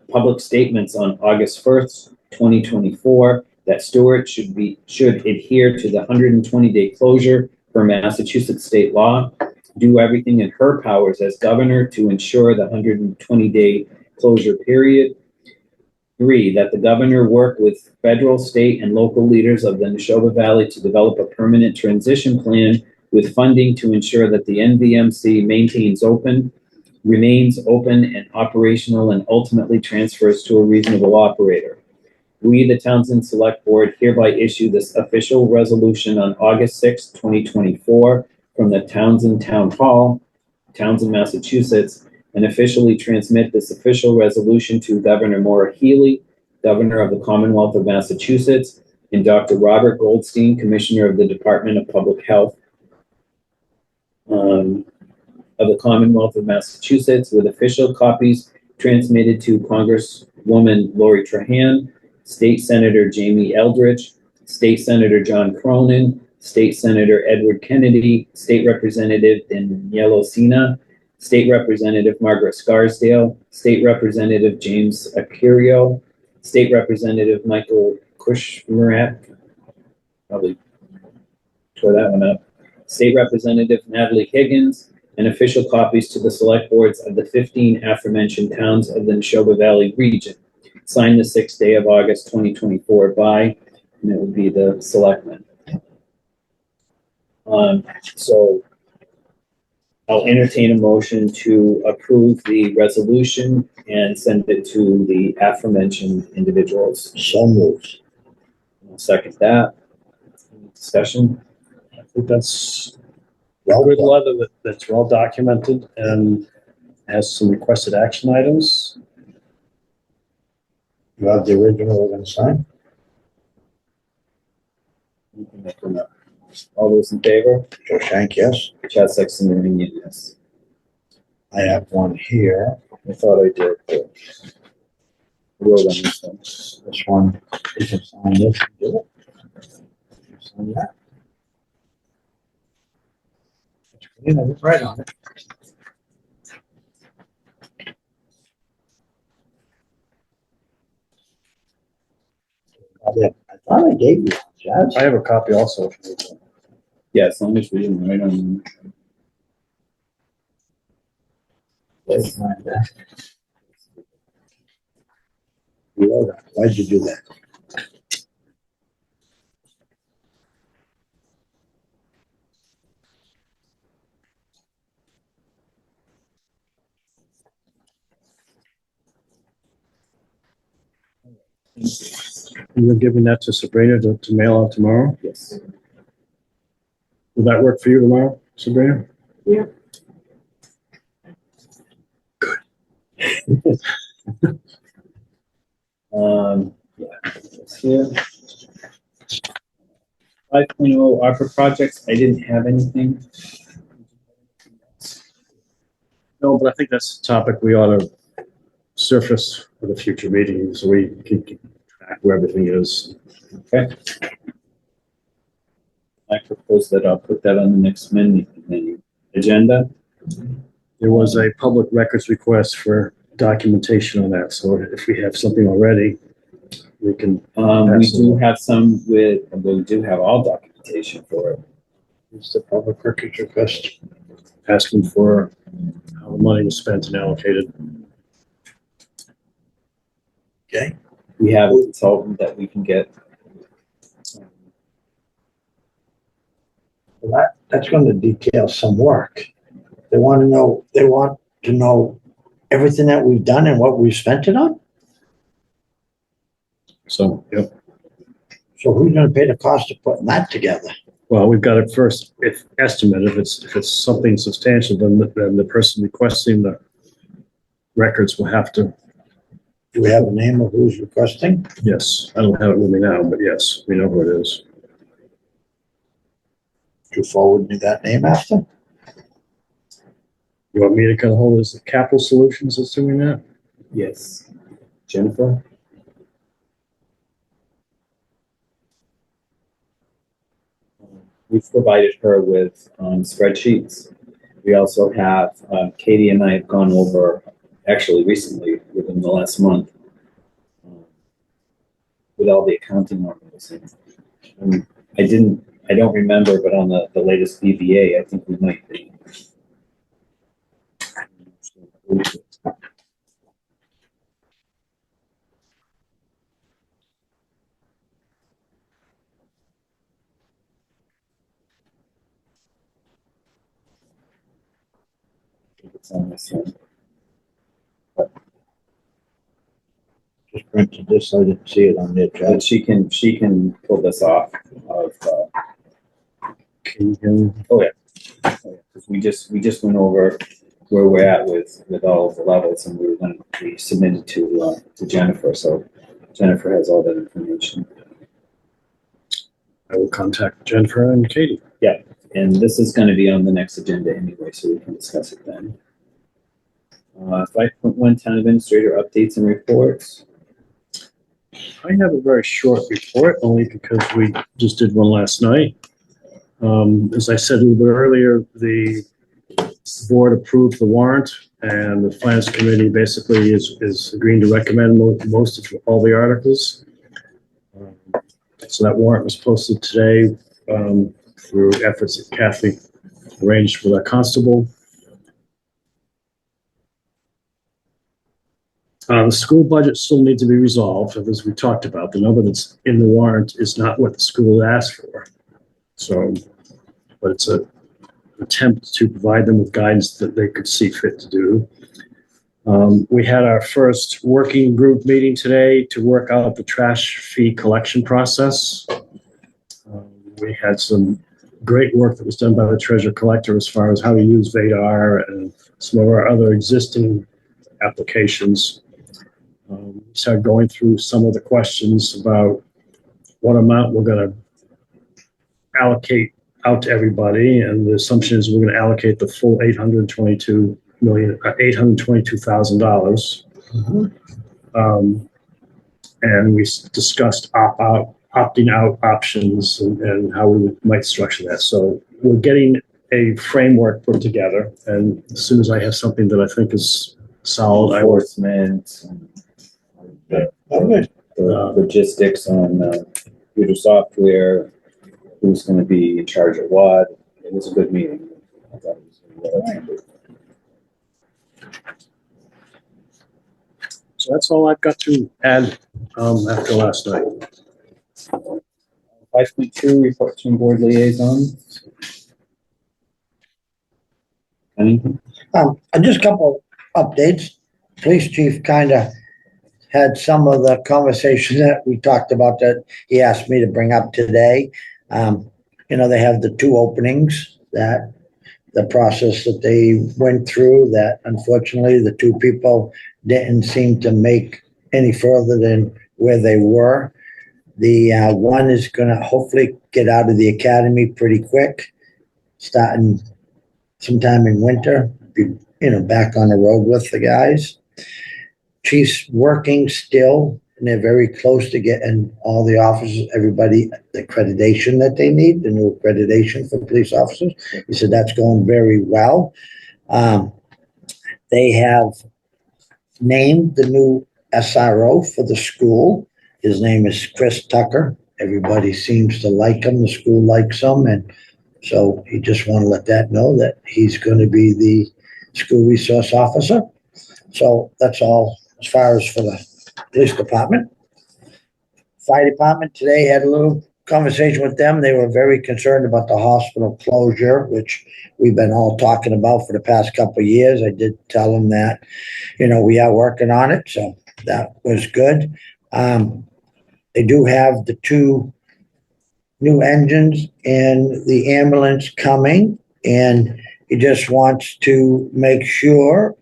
public statements on August 1st, 2024, that Stewart should adhere to the 120-day closure per Massachusetts state law, do everything in her powers as governor to ensure the 120-day closure period. Three, that the governor work with federal, state, and local leaders of the Neshoba Valley to develop a permanent transition plan with funding to ensure that the NVMC remains open and operational, and ultimately transfers to a reasonable operator. We, the Townsend Select Board, hereby issue this official resolution on August 6, 2024, from the Townsend Town Hall, Townsend, Massachusetts, and officially transmit this official resolution to Governor Maura Healey, Governor of the Commonwealth of Massachusetts, and Dr. Robert Goldstein, Commissioner of the Department of Public Health of the Commonwealth of Massachusetts, with official copies transmitted to Congresswoman Lori Trahan, State Senator Jamie Eldridge, State Senator John Cronin, State Senator Edward Kennedy, State Representative Daniela Sina, State Representative Margaret Scarsdale, State Representative James Acurio, State Representative Michael Kushmerak, probably tore that one up, State Representative Natalie Higgins, and official copies to the select boards of the 15 aforementioned towns of the Neshoba Valley region. Signed the 6th day of August 2024 by, and it would be the selectmen. So I'll entertain a motion to approve the resolution and send it to the aforementioned individuals. So moved. I'll second that. Any discussion? I think that's Well, a good letter that's well documented and has some requested action items. you have the original we're gonna sign? All those in favor? Joe Shank, yes. Chad Sexton, Mourinho, yes. I have one here. I thought I did. But I wrote on this one. This one, you can sign this. Do it. Sign that. It's right on it. I thought I gave you, Jazz. I have a copy also. If you need one. Yeah, as long as we didn't write on. Why'd you do that? You're giving that to Sabrina to mail out tomorrow? Yes. Will that work for you tomorrow, Sabrina? Yeah. Yeah, it's here. 5.0 ARPA projects, I didn't have anything. No, but I think that's a topic we ought to surface for the future meeting so we can keep track where everything is. Okay. I propose that I'll put that on the next menu agenda. There was a public records request for documentation on that, so if we have something already, we can. We do have some we do have all documentation for it. It's the public records request. Asking for how the money was spent and allocated. Okay. We have a consultant that we can get. Well, that's going to detail some work. They want to know everything that we've done and what we've spent it on. So, yep. So who's going to pay the cost of putting that together? Well, we've got it first, if estimate, if it's something substantial, then the person requesting the records will have to. Do we have a name of who's requesting? Yes, I don't have it with me now, but yes, we know who it is. you forward me that name after? You want me to kind of hold this Capital Solutions that's doing that? Yes. Jennifer? We've provided her with spreadsheets. We also have, Katie and I have gone over, actually recently, within the last month, with all the accounting numbers. And I don't remember, but on the latest BVA, I think we might be. It's on this one. Just printed this, I didn't see it on the agenda. But she can pull this off of, Can- because we just went over where we're at with all of the levels, and we were going to be submitted to Jennifer, so Jennifer has all that information. I will contact Jennifer and Katie. And this is going to be on the next agenda anyway, so we can discuss it then. 5.1 Town Administrator updates and reports. I have a very short report, only because we just did one last night. As I said a little bit earlier, the board approved the warrant, and the finance committee basically is agreeing to recommend most of all the articles. So that warrant was posted today through efforts that Kathy arranged with our constable. The school budget still needs to be resolved, as we talked about. The number that's in the warrant is not what the school asked for. So, but it's an attempt to provide them with guidance that they could see fit to do. We had our first working group meeting today to work out the trash fee collection process. We had some great work that was done by the treasurer collector as far as how to use Vadar and some of our other existing applications. Started going through some of the questions about what amount we're going to allocate out to everybody, and the assumption is we're going to allocate the full $822,000. And we discussed opting out options and how we might structure that. So we're getting a framework put together, and as soon as I have something that I think is solid, I will. Enforcement, the Okay. logistics on computer software, who's going to be in charge of what. It was a good meeting. I thought it was well attended. So that's all I've got to add after last night. 5.2 reports from board liaisons. Anything? Just a couple updates. Police chief kind of had some of the conversation that we talked about that he asked me to bring up today. They have the two openings, that the process that they went through, that unfortunately the two people didn't seem to make any further than where they were. The one is going to hopefully get out of the academy pretty quick, starting sometime in winter, be back on the road with the guys. Chief's working still, and they're very close to getting all the officers, everybody, the accreditation that they need, the new accreditation for police officers. He said that's going very well. They have named the new SRO for the school. His name is Chris Tucker. Everybody seems to like him. The school likes him, and so he just want to let that know that he's going to be the school resource officer. So that's all as far as for the police department. Fire department today had a little conversation with them. They were very concerned about the hospital closure, which we've been all talking about for the past couple of years. I did tell them that, we are working on it. So that was good. They do have the two new engines in the ambulance coming, and he just wants to make sure,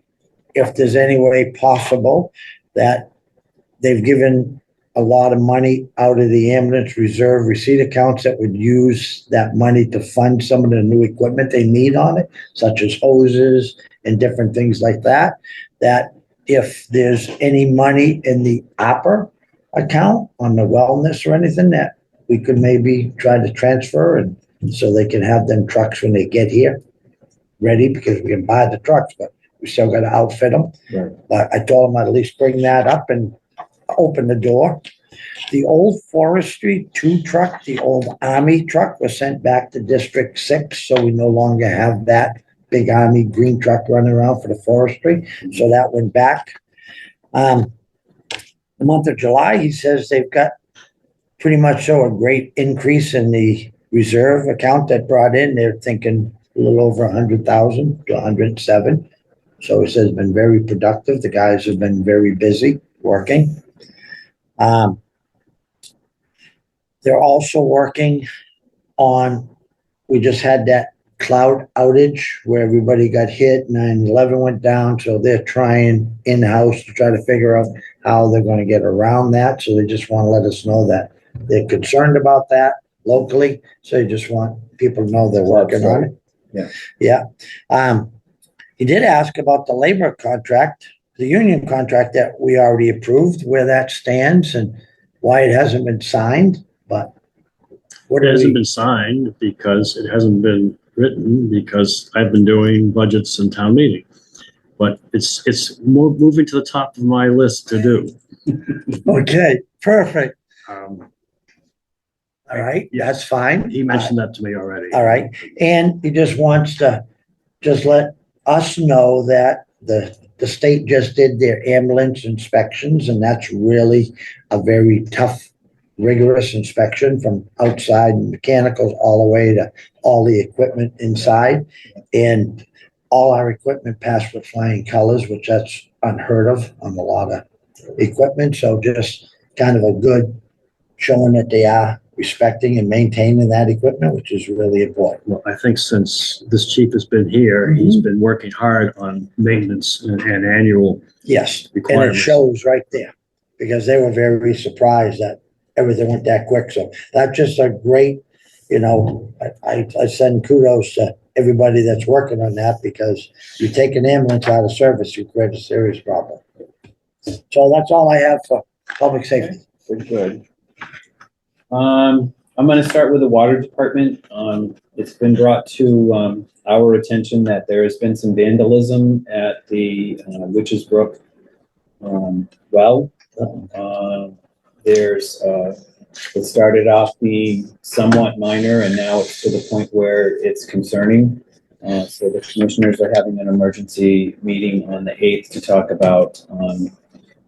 if there's any way possible, that they've given a lot of money out of the ambulance reserve receipt accounts that would use that money to fund some of the new equipment they need on it, such as hoses and different things like that, that if there's any money in the opera account on the wellness or anything that we could maybe try to transfer, and so they can have them trucks when they get here ready, because we can buy the trucks, but we still got to outfit them. Right. But I told them I'd at least bring that up and open the door. The old forestry 2 truck, the old Army truck, was sent back to District 6, so we no longer have that big Army green truck running around for the forestry. So that went back. The month of July, he says they've got pretty much so a great increase in the reserve account that brought in. They're thinking a little over 100,000 to 107. So he says it's been very productive. The guys have been very busy working. They're also working on, we just had that cloud outage where everybody got hit, 9/11 went down, so they're trying in-house to try to figure out how they're going to get around that. So they just want to let us know that they're concerned about that locally. So they just want people to know they're working on it. Yeah. Yeah. He did ask about the labor contract, the union contract that we already approved, where that stands and why it hasn't been signed, but what It do hasn't we, been signed because it hasn't been written, because I've been doing budgets and town meeting. But it's more moving to the top of my list to do. okay, perfect. Um, All right, Yeah. that's fine. He mentioned that to me already. All right. And he just wants to just let us know that the state just did their ambulance inspections, and that's really a very tough, rigorous inspection from outside mechanicals all the way to all the equipment inside. And all our equipment passed with flying colors, which that's unheard of on a lot of equipment. So just kind of a good showing that they are respecting and maintaining that equipment, which is really important. Well, I think since this chief has been here, he's been working hard on maintenance and annual Yes, and it requirements. shows right there, because they were very surprised that everything went that quick. So that's just a great, I send kudos to everybody that's working on that, because you take an ambulance out of service, you create a serious problem. So that's all I have for public safety. Pretty good. I'm gonna start with the water department. It's been brought to, our attention that there has been some vandalism at the, Witches Brook, well. It started off being somewhat minor, and now it's to the point where it's concerning. So the commissioners are having an emergency meeting on the 8th to talk about,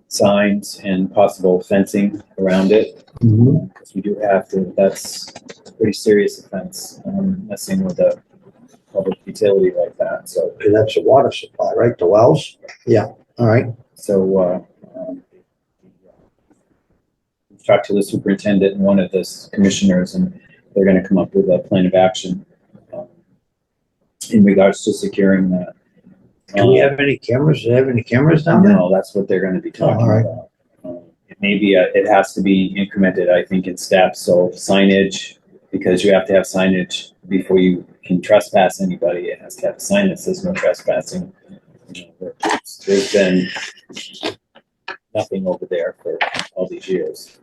signs and possible fencing around it. Because we do have to, that's a pretty serious offense, messing with a public utility like that, so. Okay, that's the water supply, right? The wells? Yeah, all right. So, talked to the superintendent and one of the commissioners, and they're gonna come up with a plan of action, in regards to securing that. Do we have any cameras? Do they have any cameras down there? No, that's what they're gonna be talking all right. about. It may be, it has to be incremented, I think, in steps, so signage, because you have to have signage before you can trespass anybody, it has to have a sign that says no trespassing. There's been nothing over there for all these years.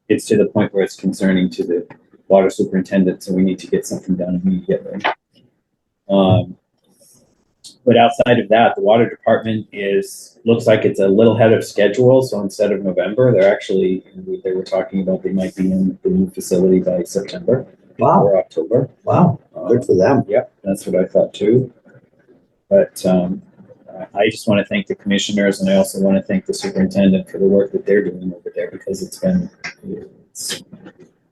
It's to the point where it's concerning to the water superintendent, so we need to get something done immediately. But outside of that, the water department looks like it's a little ahead of schedule. So instead of November, they were talking about they might be in the new facility by September or October. Wow, good for them. Yep, that's what I thought too. But I just want to thank the commissioners, and I also want to thank the superintendent for the work that they're doing over there, because it's the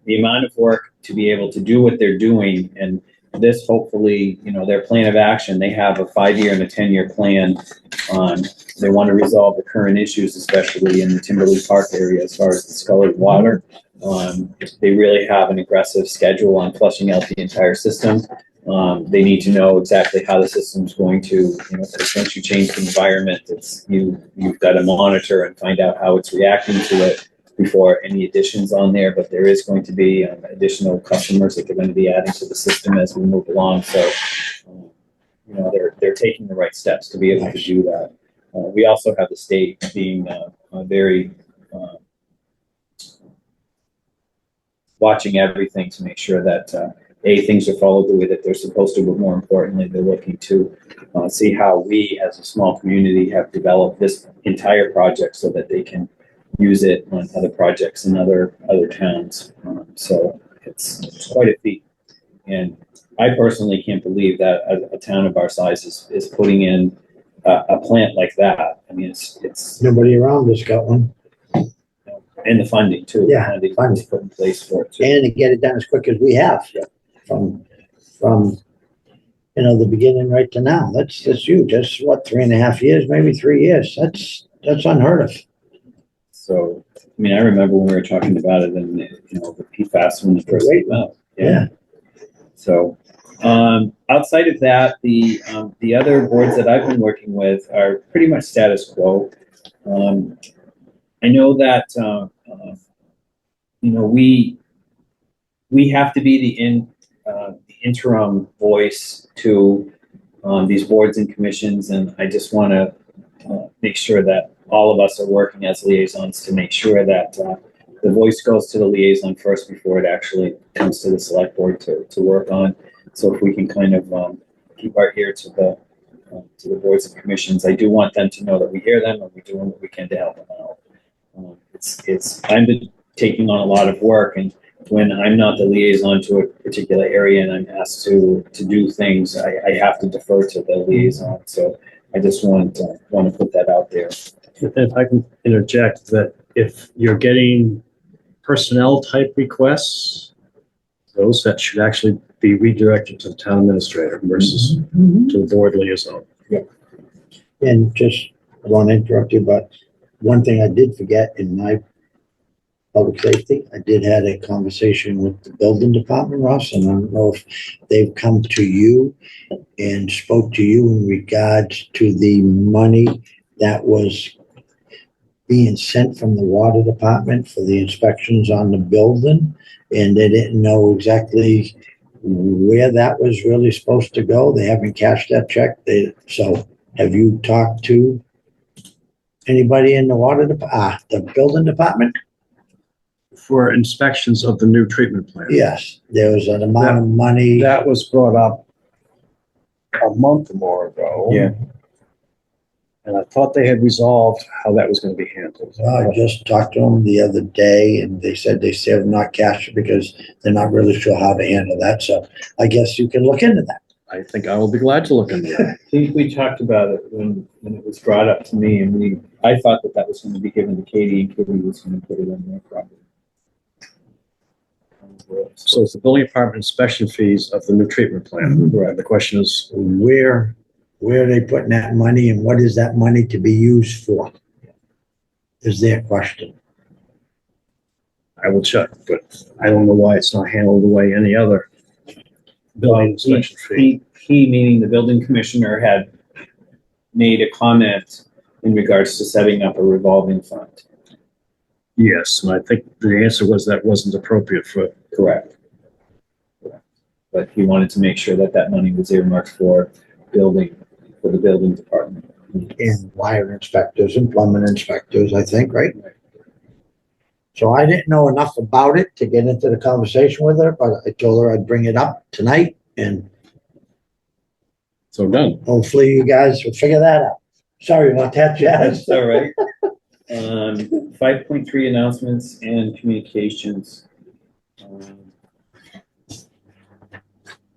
amount of work to be able to do what they're doing. And this, hopefully, their plan of action, they have a 5-year and a 10-year plan on, they want to resolve the current issues, especially in the Timberley Park area as far as discolored water. They really have an aggressive schedule on flushing out the entire system. They need to know exactly how the system's going to, you know, once you change the environment, you've got to monitor and find out how it's reacting to it before any additions on there, but there is going to be additional customers that they're going to be adding to the system as we move along. So, you know, they're taking the right steps to be able to do that. We also have the state being very watching everything to make sure that things are followed the way that they're supposed to, but more importantly, they're looking to see how we as a small community have developed this entire project so that they can use it on other projects in other towns. So it's quite a feat. And I personally can't believe that a town of our size is putting in a plant like that. I mean, it's Nobody around us got one. and the funding too. Yeah, The funding funding. was put in place for it too. And to get it done as quick as we have from, you know, the beginning right to now. That's huge. That's what, 3.5 years, maybe 3 years. That's unheard of. So, I mean, I remember when we were talking about it and, you know, the PFAS when it first came out. Yeah. So, outside of that, the other boards that I've been working with are pretty much status quo. I know that, you know, we have to be the interim voice to these boards and commissions, and I just want to make sure that all of us are working as liaisons to make sure that the voice goes to the liaison first before it actually comes to the select board to work on. So if we can kind of keep our ear to the boards and commissions, I do want them to know that we hear them and we're doing what we can to help them out. I'm taking on a lot of work, and when I'm not the liaison to a particular area and I'm asked to do things, I have to defer to the liaison. So I just want to put that out there. If I can interject, that if you're getting personnel type requests, those that should actually be redirected to the town administrator versus to the board liaison. And just, I want to interrupt you, but one thing I did forget in my public safety, I did have a conversation with the building department, Ross, and I don't know if they've come to you and spoke to you in regards to the money that was being sent from the water department for the inspections on the building, and they didn't know exactly where that was really supposed to go. They haven't cashed that check. So have you talked to anybody in the the building department? For inspections of the new treatment plant. Yes, there was an amount of money. That was brought up a month or more ago. Yeah. And I thought they had resolved how that was going to be handled. I just talked to them the other day, and they said they still not cash it because they're not really sure how to handle that. So I guess you can look into that. I think I will be glad to look into that. I think we talked about it when it was brought up to me, and I thought that was going to be given to Katie, and Katie was going to put it on their property. So it's the building department inspection fees of the new treatment plant. Right. The question is, Where are they putting that money, and what is that money to be used for? Is their question. I will check, but I don't know why it's not handled the way any other building inspection fee. He, meaning the building commissioner, had made a comment in regards to setting up a revolving fund. Yes, and I think the answer was that wasn't appropriate for. Correct. But he wanted to make sure that that money was earmarked for the building department. And wire inspectors and plumbing inspectors, I think, right? So I didn't know enough about it to get into the conversation with her, but I told her I'd bring it up tonight, and So done. hopefully you guys will figure that out. Sorry about that, Jazz. That's all right. 5.3 announcements and communications. The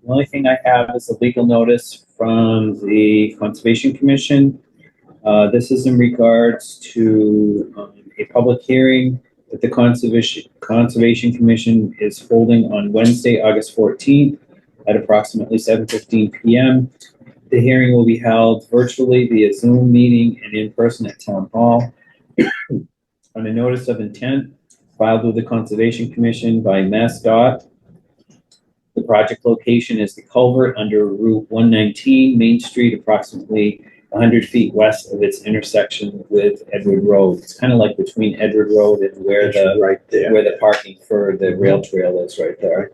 only thing I have is a legal notice from the Conservation Commission. This is in regards to a public hearing that the Conservation Commission is holding on Wednesday, August 14th at approximately 7:15 p.m. The hearing will be held virtually via Zoom meeting and in person at Town Hall. On a notice of intent filed with the Conservation Commission by MassDOT, The project location is the culvert under Route 119, Main Street, approximately 100 feet west of its intersection with Edward Road. It's kind of like between Edward Road and where It's right there. where the parking for the rail trail is right there.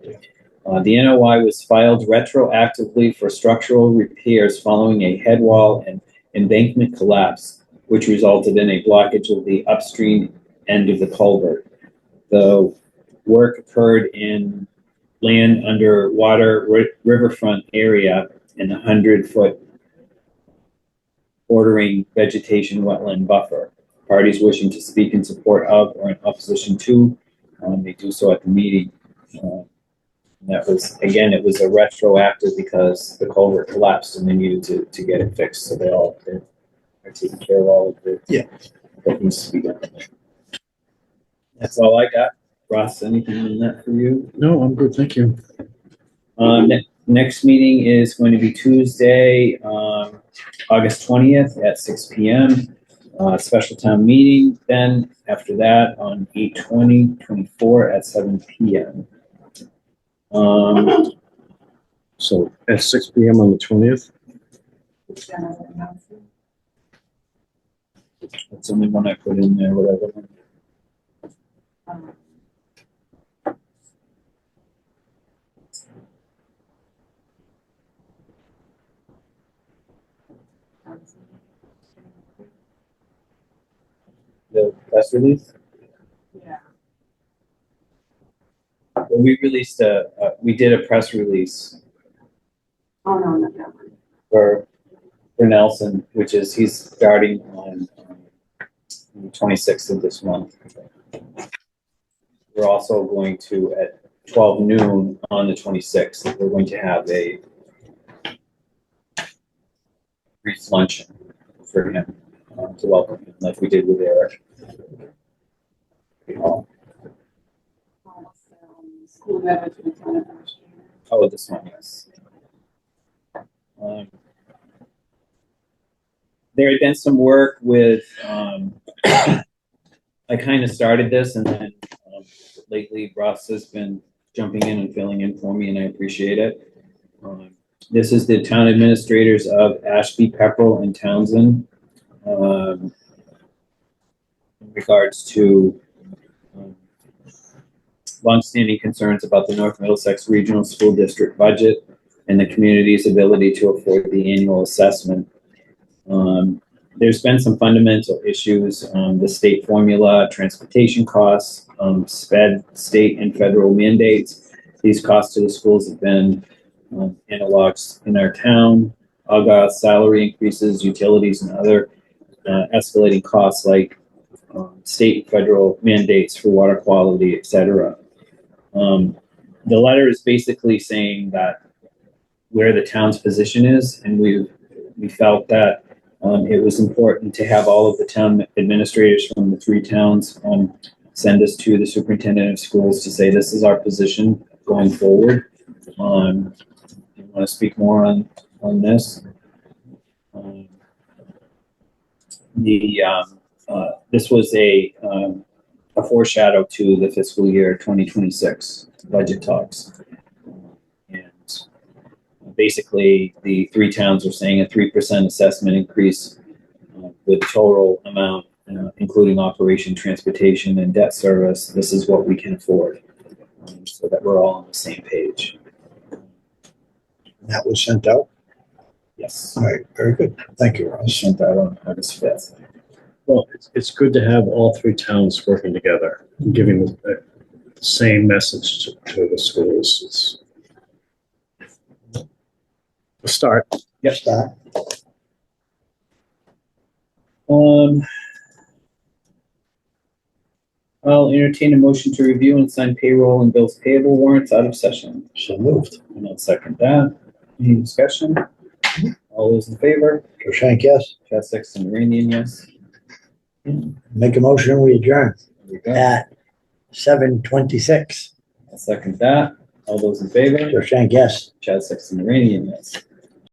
The NOI was filed retroactively for structural repairs following a head wall and embankment collapse, which resulted in a blockage of the upstream end of the culvert. The work occurred in land under water riverfront area in a 100-foot bordering vegetation wetland buffer. Parties wishing to speak in support of or in opposition to may do so at the meeting. That was, again, it was a retroactive because the culvert collapsed and they needed to get it fixed. So they're taking care of all of the what needs to be done. That's all I got. Ross, anything on that for you? No, I'm good, thank you. Next meeting is going to be Tuesday, August 20th at 6 p.m. Special town meeting. Then after that on 8/20/24 at 7 p.m. So at 6 p.m. on the 20th? That's the only one I put in there, whatever. The press release? Yeah. Well, we released we did a press release Oh, no, not that one. for Nelson, which is, he's starting on the 26th of this month. We're also going to, at 12 noon on the 26th, we're going to have a brief luncheon for him, to welcome him, like we did with Eric. School management. Oh, this one, yes. There had been some work with, I kind of started this and then lately Ross has been jumping in and filling in for me and I appreciate it. This is the town administrators of Ashby, Pepperell, and Townsend in regards to longstanding concerns about the North Middlesex Regional School District budget and the community's ability to afford the annual assessment. There's been some fundamental issues, the state formula, transportation costs, state and federal mandates. These costs to the schools have been analogs in our town, salary increases, utilities, and other escalating costs like state and federal mandates for water quality, etc. The letter is basically saying that where the town's position is, and we felt that it was important to have all of the town administrators from the three towns send us to the superintendent of schools to say this is our position going forward. You want to speak more on this? This was a foreshadow to the fiscal year 2026 budget talks. And basically, the three towns are saying a 3% assessment increase with total amount, including operation, transportation, and debt service. This is what we can afford, so that we're all on the same page. That was sent out? Yes. All right, very good. Thank you, I Ross. sent that on August 5th. Well, it's good to have all three towns working together, giving the same message to the schools. It's a start. Yes, start. I'll entertain a motion to review and sign payroll and bills payable warrants out of session. So moved. And I'll second that. Any discussion? All those in favor? Joe Shank, yes. Chad Sexton, Randian, yes. Make a motion, we adjourn There we go. at 7:26. I'll second that. All those in favor? Joe Shank, yes. Chad Sexton, Randian, yes.